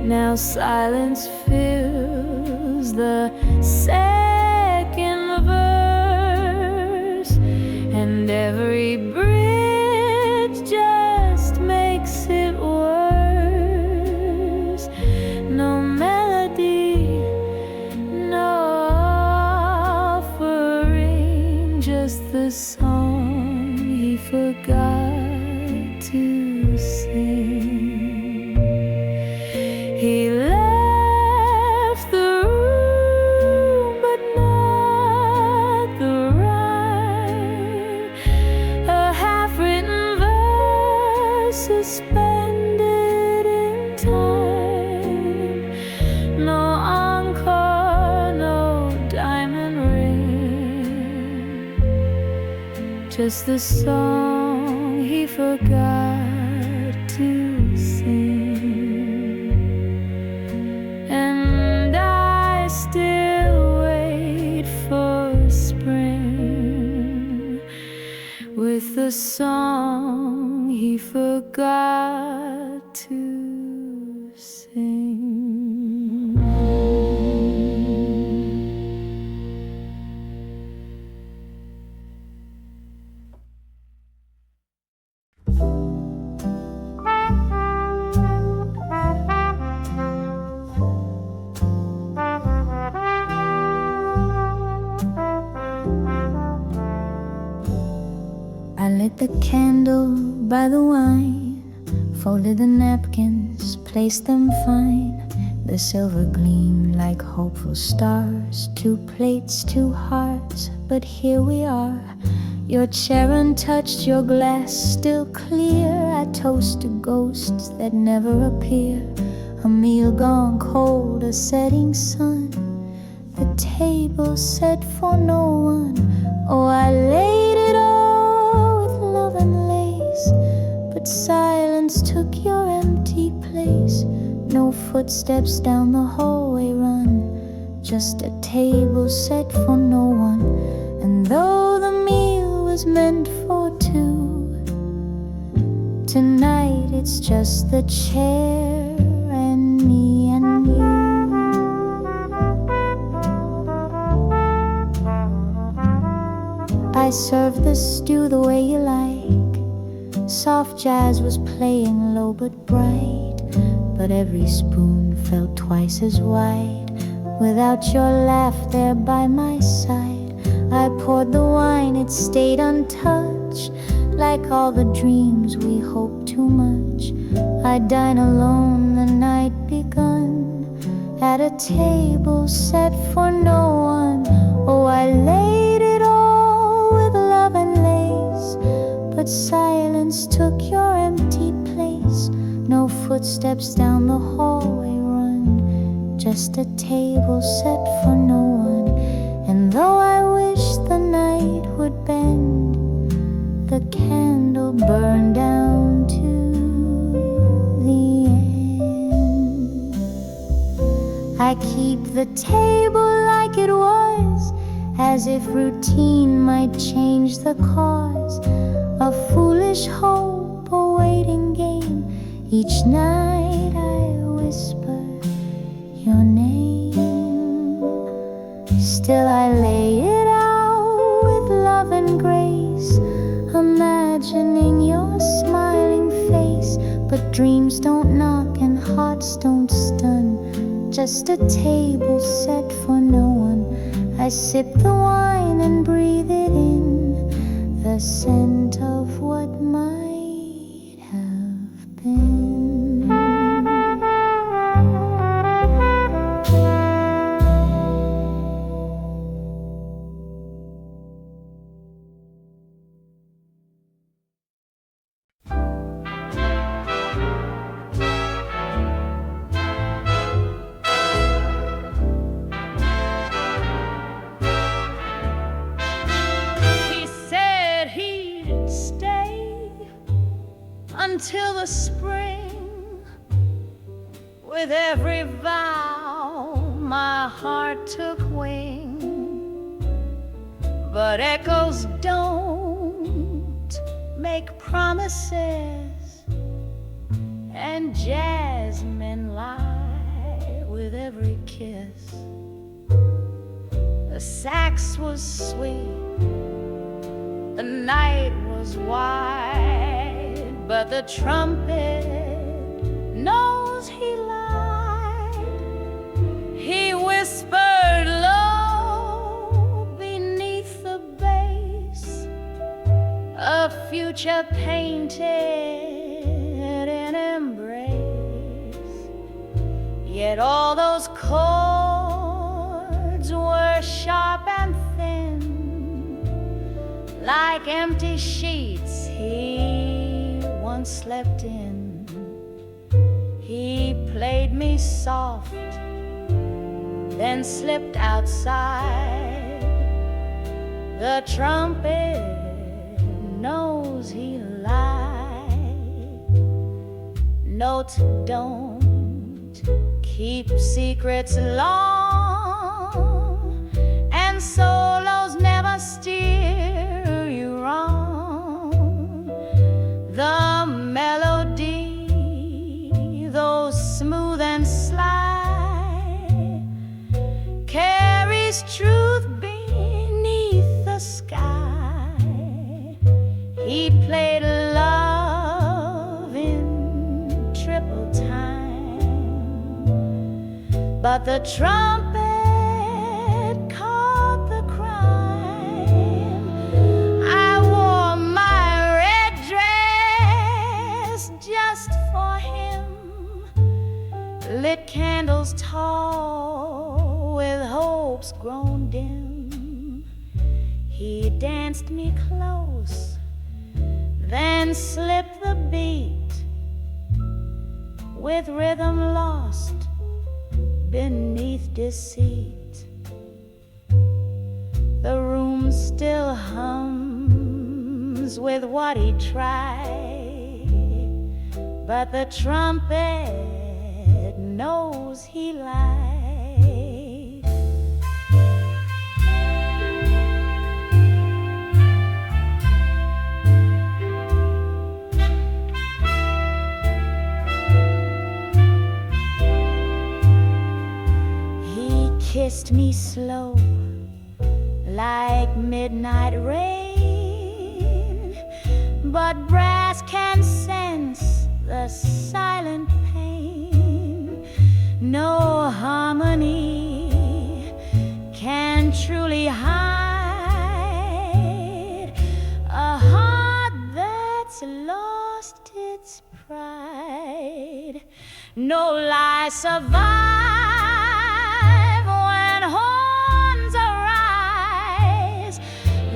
Now silence fills the second verse, and every bridge just makes it worse. No melody, no offering, just the song he forgot to sing. He left the room, but not the rhyme. A half-written verse suspended in time. No encore, no diamond ring, just the song he forgot to sing. Still wait for spring with the song he forgot to sing. I lit the candle by the wine, folded the napkins, placed them fine. The silver gleamed like hopeful stars, 2 plates, 2 hearts, but here we are. Your chair untouched, your glass still clear. I toast to ghosts that never appear. A meal gone cold, a setting sun, the table set for no one. Oh, I laid it all with love and lace, but silence took your empty place. No footsteps down the hallway run, just a table set for no one. And though the meal was meant for 2, tonight it's just the chair and me and you. I served the stew the way you like. Soft jazz was playing low but bright, but every spoon felt twice as wide. Without your laugh there by my side, I poured the wine, it stayed untouched. Like all the dreams we hoped too much, I dine alone, the night begun, at a table set for no one. Oh, I laid it all with love and lace, but silence took your empty place. No footsteps down the hallway run, just a table set for no one. And though I wish the night would bend, the candle burned down to the end. I keep the table like it was, as if routine might change the cause. A foolish hope, a waiting game. Each night I whisper your name. Still I lay it out with love and grace, imagining your smiling face, but Dreams don't knock and hearts don't stun, just a table set for no one. I sip the wine and breathe it in, the scent of what might have been. Until the spring, with every vow my heart took wing. But echoes don't make promises, and jasmine lie with every kiss. The sax was sweet, the night was wide, but the trumpet knows he lied. He whispered low beneath the bass, a future painted in embrace. Yet all those chords were sharp and thin, like empty sheets he once slept in. He played me soft, then slipped outside. The trumpet knows he lied. Notes don't keep secrets long, and solos never steer you wrong. The melody, though smooth and sly, carries truth beneath the sky. He played love in triple time, but the trumpet caught the crime. I wore my red dress just for him, lit candles tall with hopes grown dim. He danced me close, then slipped the beat, with rhythm lost beneath deceit. The room still hums with what he tried, but the trumpet knows he lied. He kissed me slow like midnight rain, but brass can sense the silent pain. No harmony can truly hide a heart that's lost its pride. No lie survive when horns arise.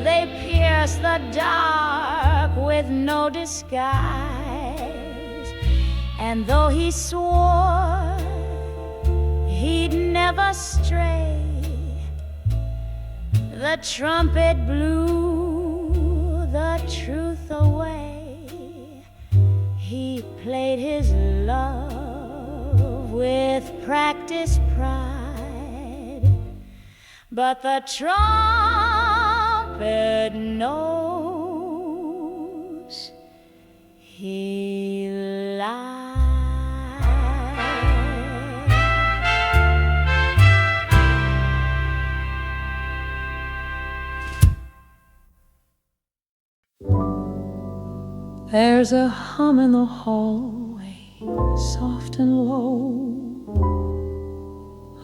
They pierce the dark with no disguise. And though he swore he'd never stray, the trumpet blew the truth away. He played his love with practiced pride, but the trumpet knows he lied. There's a hum in the hallway, soft and low,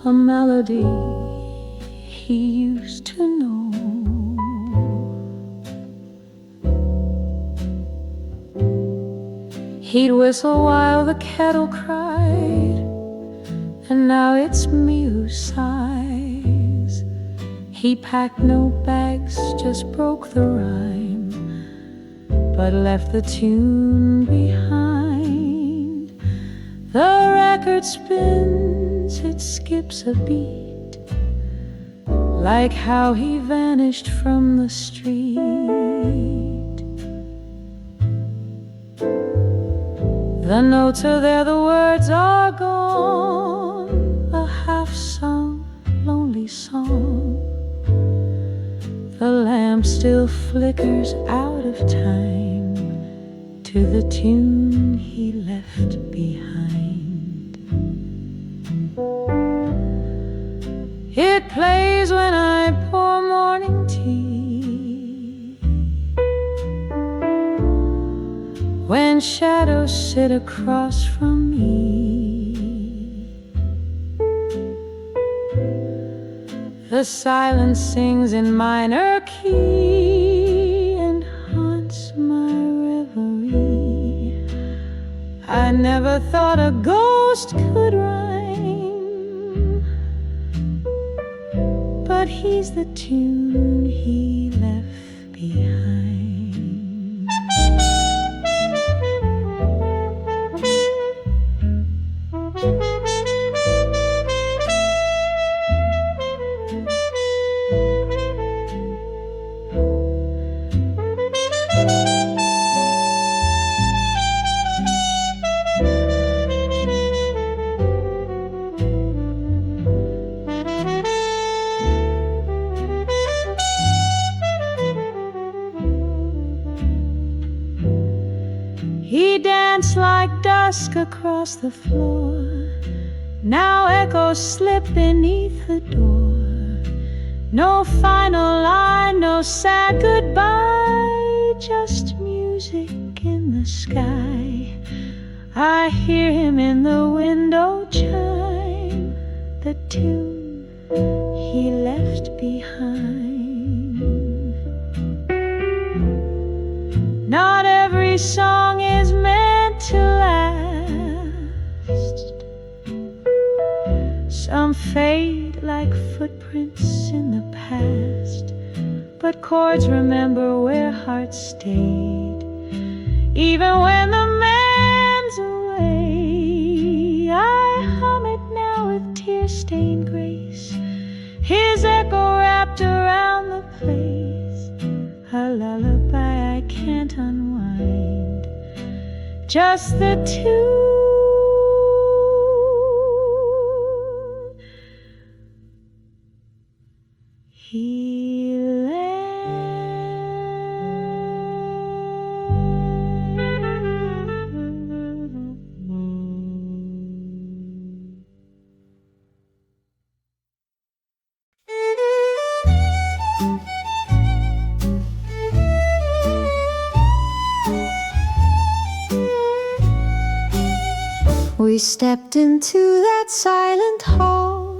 a melody he used to know. He'd whistle while the kettle cried, and now it's me who sighs. He packed no bags, just broke the rhyme, but left the tune behind. The record spins, it skips a beat, like how he vanished from the street. The notes are there, the words are gone, a half-sung, lonely song. The lamp still flickers out of time to the tune he left behind. It plays when I pour morning tea, when shadows sit across from me. The silence sings in minor key and haunts my reverie. I never thought a ghost could rhyme, but he's the tune he left behind. He danced like dusk across the floor. Now echoes slip beneath the door. No final line, no sad goodbye, just music in the sky. I hear him in the window chime the tune he left behind. Not every song is meant to last. Some fade like footprints in the past, but chords remember where hearts stayed. Even when the man's away, I hum it now with tear-stained grace, his echo wrapped around the place, a lullaby I can't unwind, just the tune he We stepped into that silent hall,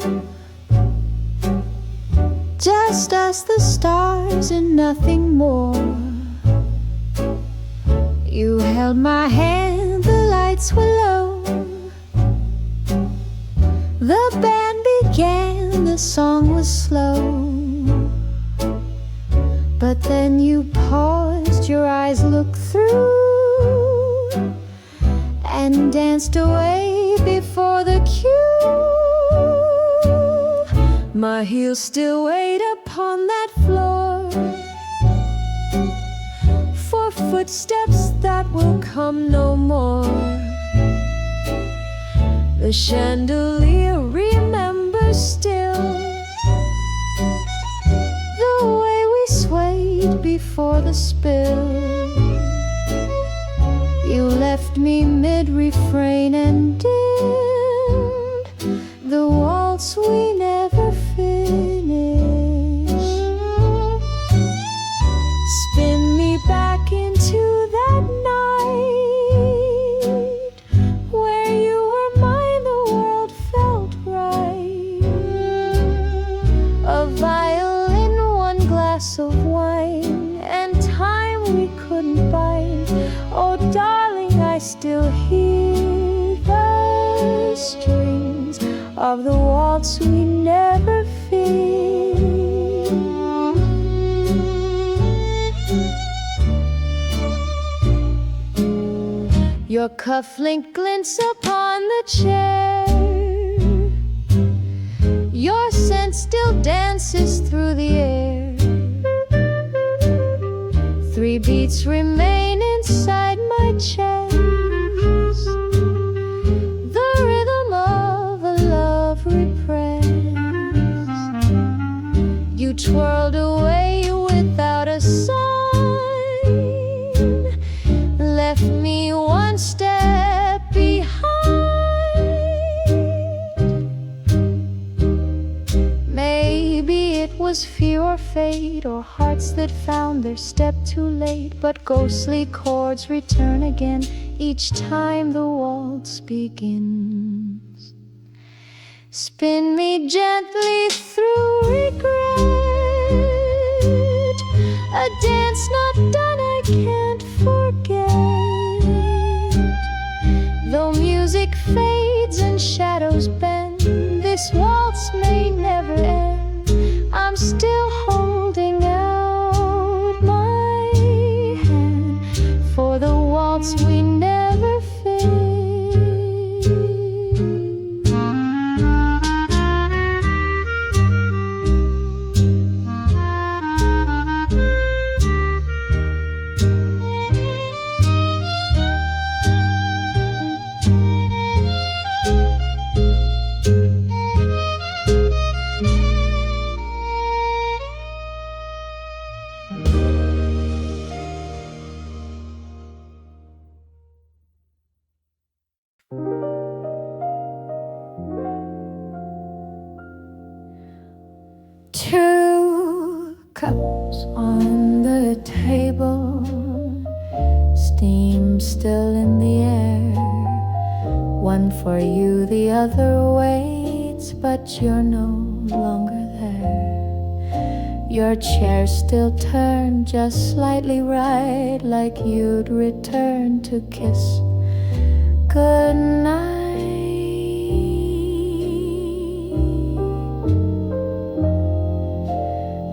just us, the stars, and nothing more. You held my hand, the lights were low. The band began, the song was slow. But then you paused, your eyes looked through, and danced away before the cue. My heels still wait upon that floor for footsteps that will come no more. The chandelier remembers still the way we swayed before the spill. You left me mid-refrain and dimmed the waltz we never finished. Spin me back into that night where you strings of the waltz we never feel. Your cufflink glints upon the chair, your scent still dances through the air. 3 beats remain inside my chest, the rhythm of a love repressed. You twirled away without a sign, left me one step behind. Maybe it was fear or fate, or hearts that found their step too late, but ghostly chords return again each time the waltz begins. Spin me gently through regret, a dance not done I can't forget. Though music fades and shadows bend, this waltz may never end. I'm still holding out my hand for the waltz we never finished. Two cups on the table, steam still in the air. One for you, the other waits, but you're no longer there. Your chair still turned just slightly right, like you'd return to kiss goodnight.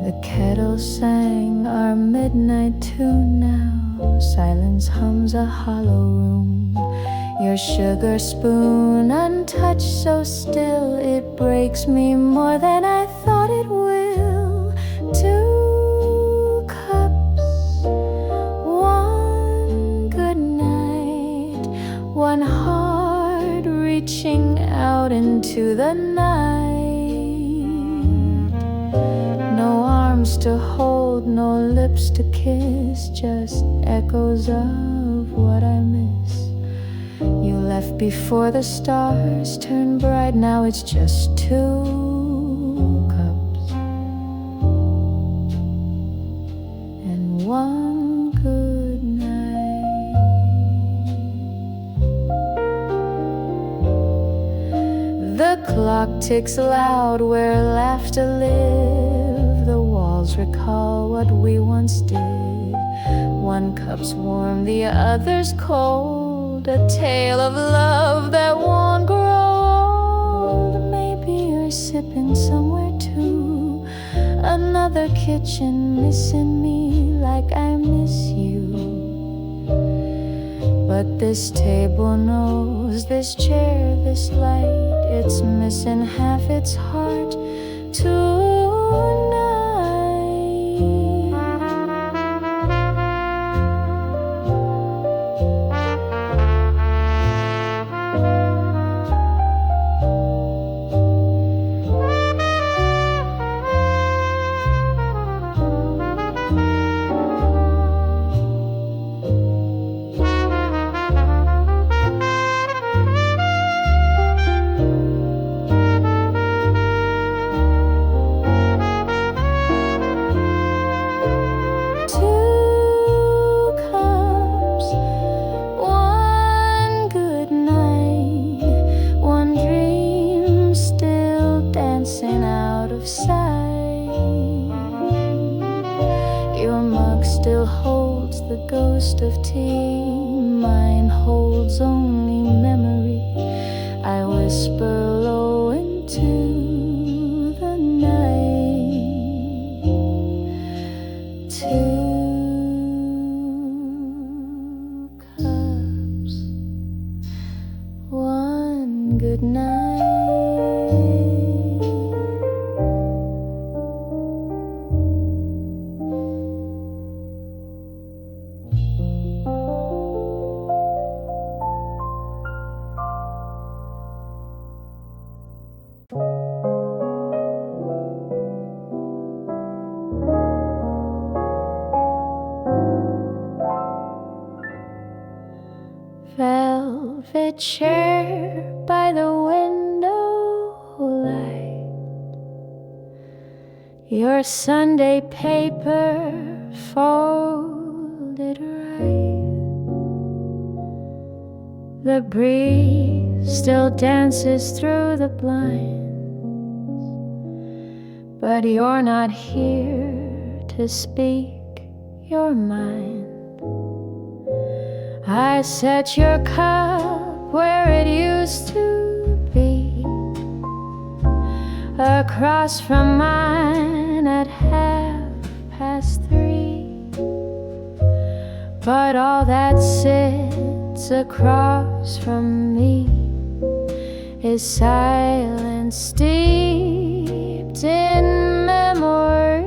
The kettle sang our midnight tune now. Silence hums a hollow room. Your sugar spoon untouched, so still it breaks me more than I thought it will. 2 cups, one good night, one heart reaching out into the night. No arms to hold, no lips to kiss, just echoes of what I miss. You left before the stars turned bright, now it's just 2 cups and one good night. The clock ticks loud where laughter lived. The walls recall what we once did. 1 cup's warm, the other's cold, a tale of love that won't grow old. Maybe you're sipping somewhere too, another kitchen missing me like I miss you. But this table knows, this chair, this light, it's missing half its heart tonight. Still holds the ghost of tea, mine holds only memory. I wish whisper low into the night. Two cups, one good night. Velvet chair by the window light, your Sunday paper folded right. The breeze still dances through the blinds, but you're not here to speak your mind. I set your cup where it used to be, across from mine at 3:30. But all that sits across from me is silence steeped in memory.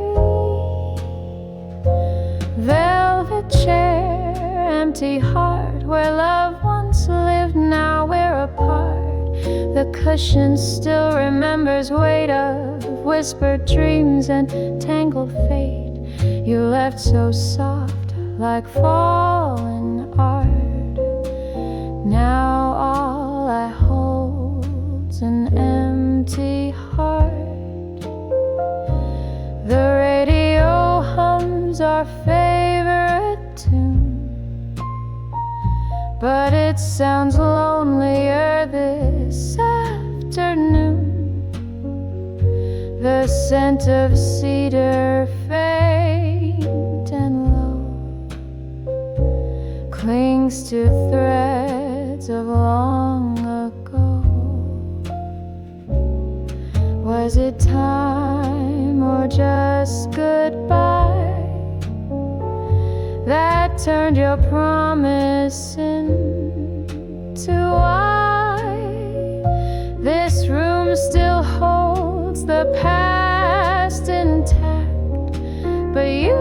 Velvet chair, empty heart, where love once lived, now we're apart. The cushion still remembers weight of whispered dreams and tangled fate. You left so soft, like fallen art. Now all I hold's an empty heart. The radio hums our favorite tune, but it sounds lonelier this afternoon. The scent of cedar, faint and low, clings to threads of long ago. Was it time or just goodbye that turned your promise into why? This room still holds the past intact, but you,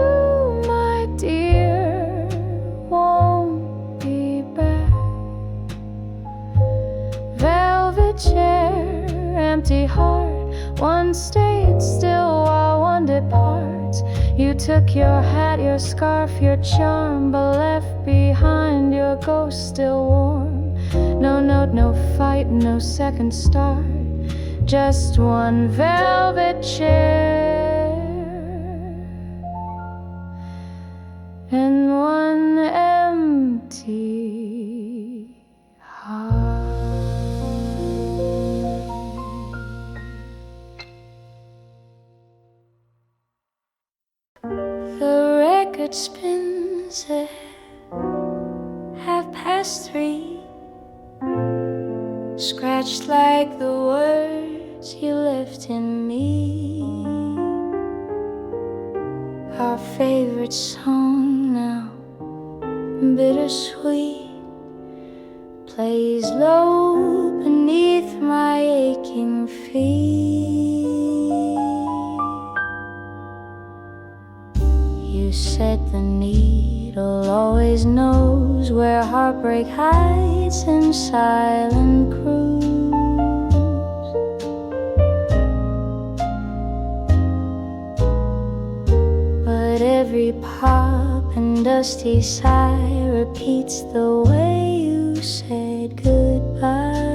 my dear, won't be back. Velvet chair, empty heart, one stayed still while one departs. You took your hat, your scarf, your charm, but left behind your ghost still warm. No note, no fight, no second start, just one velvet chair and one empty heart. The record spins at 3:30, scratched like the words you left in me. Our favorite song now, bittersweet, plays low beneath my aching feet. You said the needle always knows where heartbreak hides in silent grooves. But every pop and dusty sigh repeats the way you said goodbye.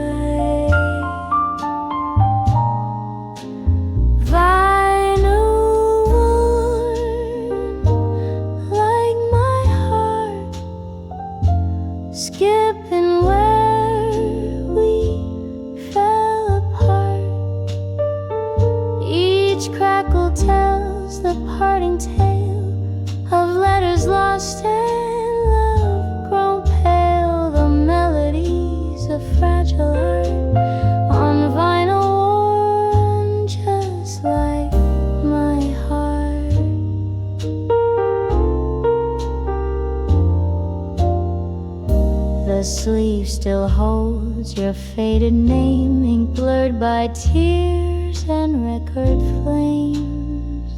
Skipping where we fell apart. Each crackle tells the parting tale of letters lost and love grown pale. The melodies of fragile art post, your faded name, ink blurred by tears and record flames.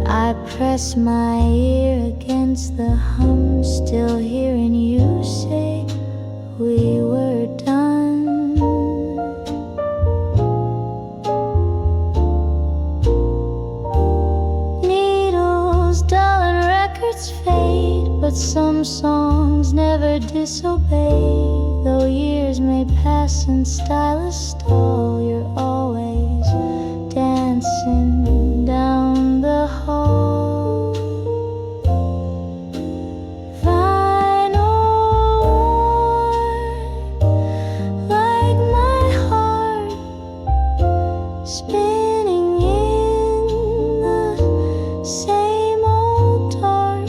I press my ear against the hum, still hearing you say we were done. Needles dull and records fade, but some songs never disobey. Though years may pass and stylists stall, you're always dancing down the hall. Final word, like my heart spinning in the same old dark.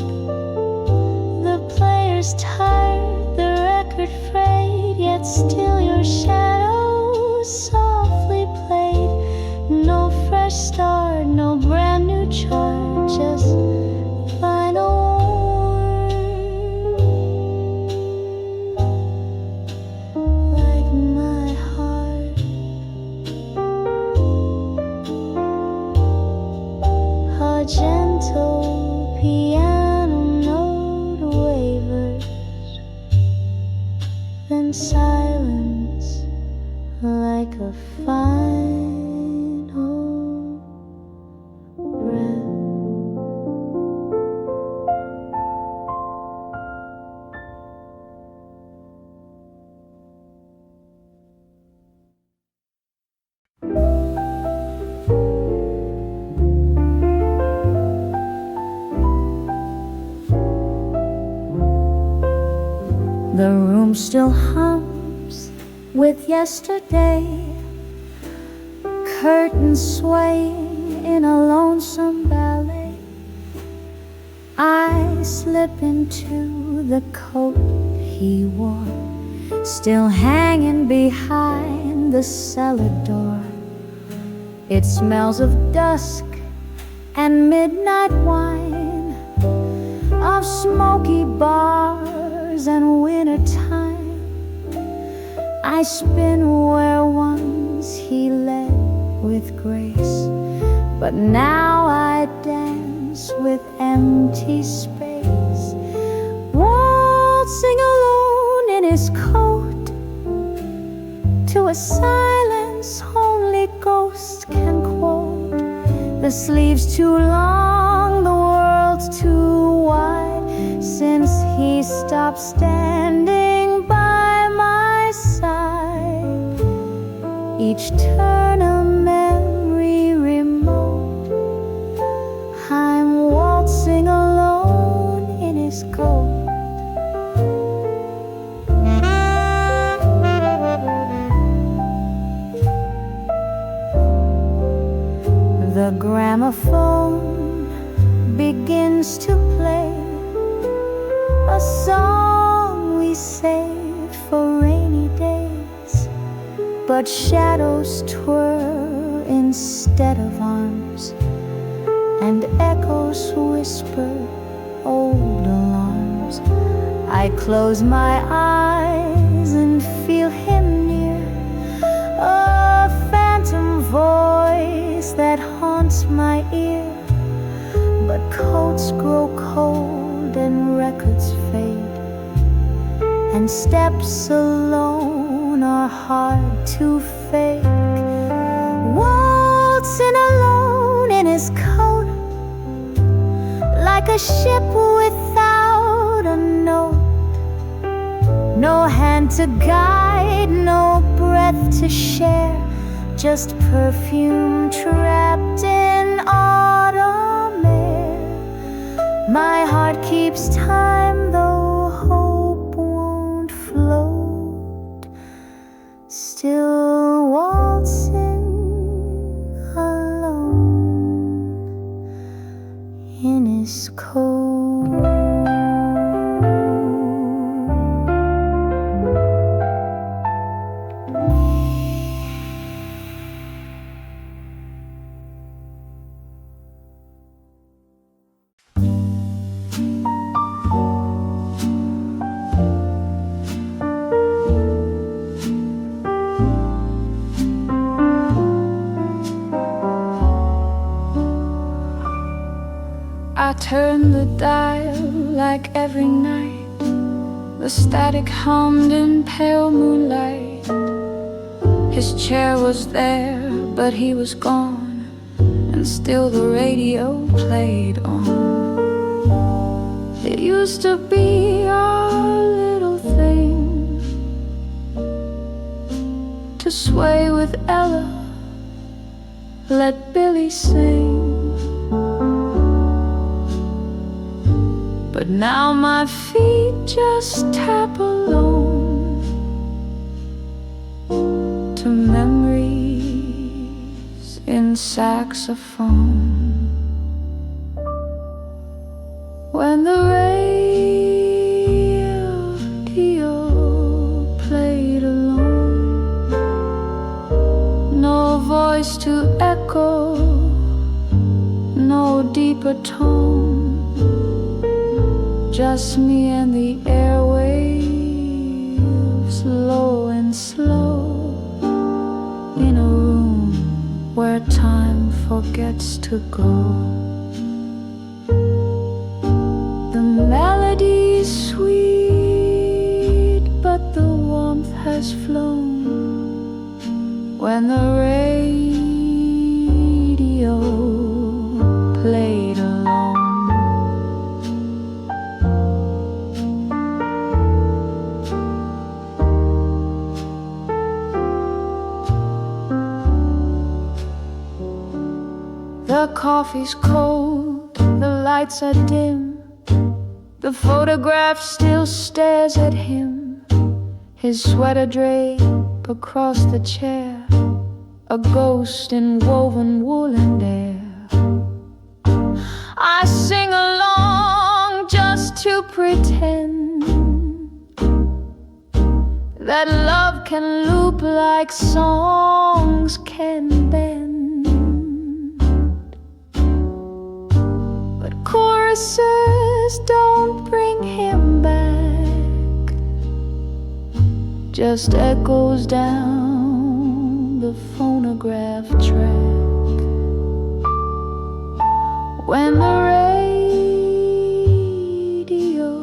The player's tired, the record frayed, yet still your shadow softly played. No fresh start, no brand new chart, just final word, like my heart. A gentle piano note wavers, then silence like a final breath. The room still hums with yesterday, curtains swaying in a lonesome ballet. I slip into the coat he wore, still hanging behind the cellar door. It smells of dusk and midnight wine, of smoky bars and winter time. I spin where once he led with grace, but now I dance with empty space, waltzing alone in his coat to a silence only ghosts can quote. The sleeves too long, the world's too wide, since he stopped standing by my side. Each turn a memory remote, I'm waltzing alone in his coat. The gramophone begins to play a song we saved for rainy days, but shadows twirl instead of arms, and echoes whisper old alarms. I close my eyes and feel him near, a phantom voice that haunts my ear. But coats grow cold and records fade, and steps alone are hard to fake. Waltzing alone in his coat, like a ship without a note. No hand to guide, no breath to share, just perfume trapped in autumn air. My heart keeps time, though hope won't float, still waltzing alone in his coat. turned the dial like every night. The static hummed in pale moonlight. His chair was there, but he was gone, and still the radio played on. It used to be our little thing to sway with Ella, let Billy sing. But now my feet just tap alone to memories in saxophone. When the radio played alone, no voice to echo, no deeper tone, just me and the airwaves, low and slow, in a room where time forgets to go. The melody's sweet, but the warmth has flown when the radio played alone. The coffee's cold, the lights are dim, the photograph still stares at him. His sweater drape across the chair, a ghost in woven wool and air. I sing along just to pretend that love can loop like songs can bend. Choruses don't bring him back, just echoes down the phonograph track. When the radio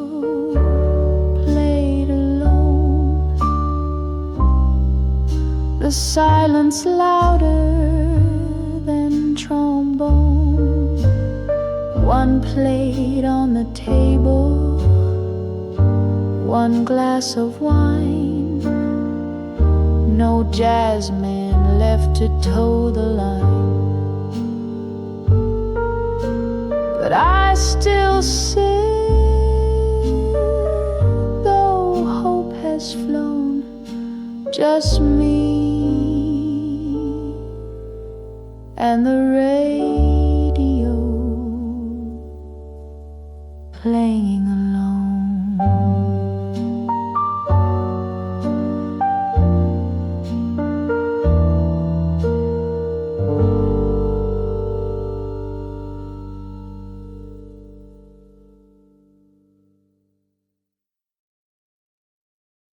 played alone, the silence louder than trombone. One plate on the table, one glass of wine, no jazz man left to toe the line. But I still sing, though hope has flown, just me and the radio playing.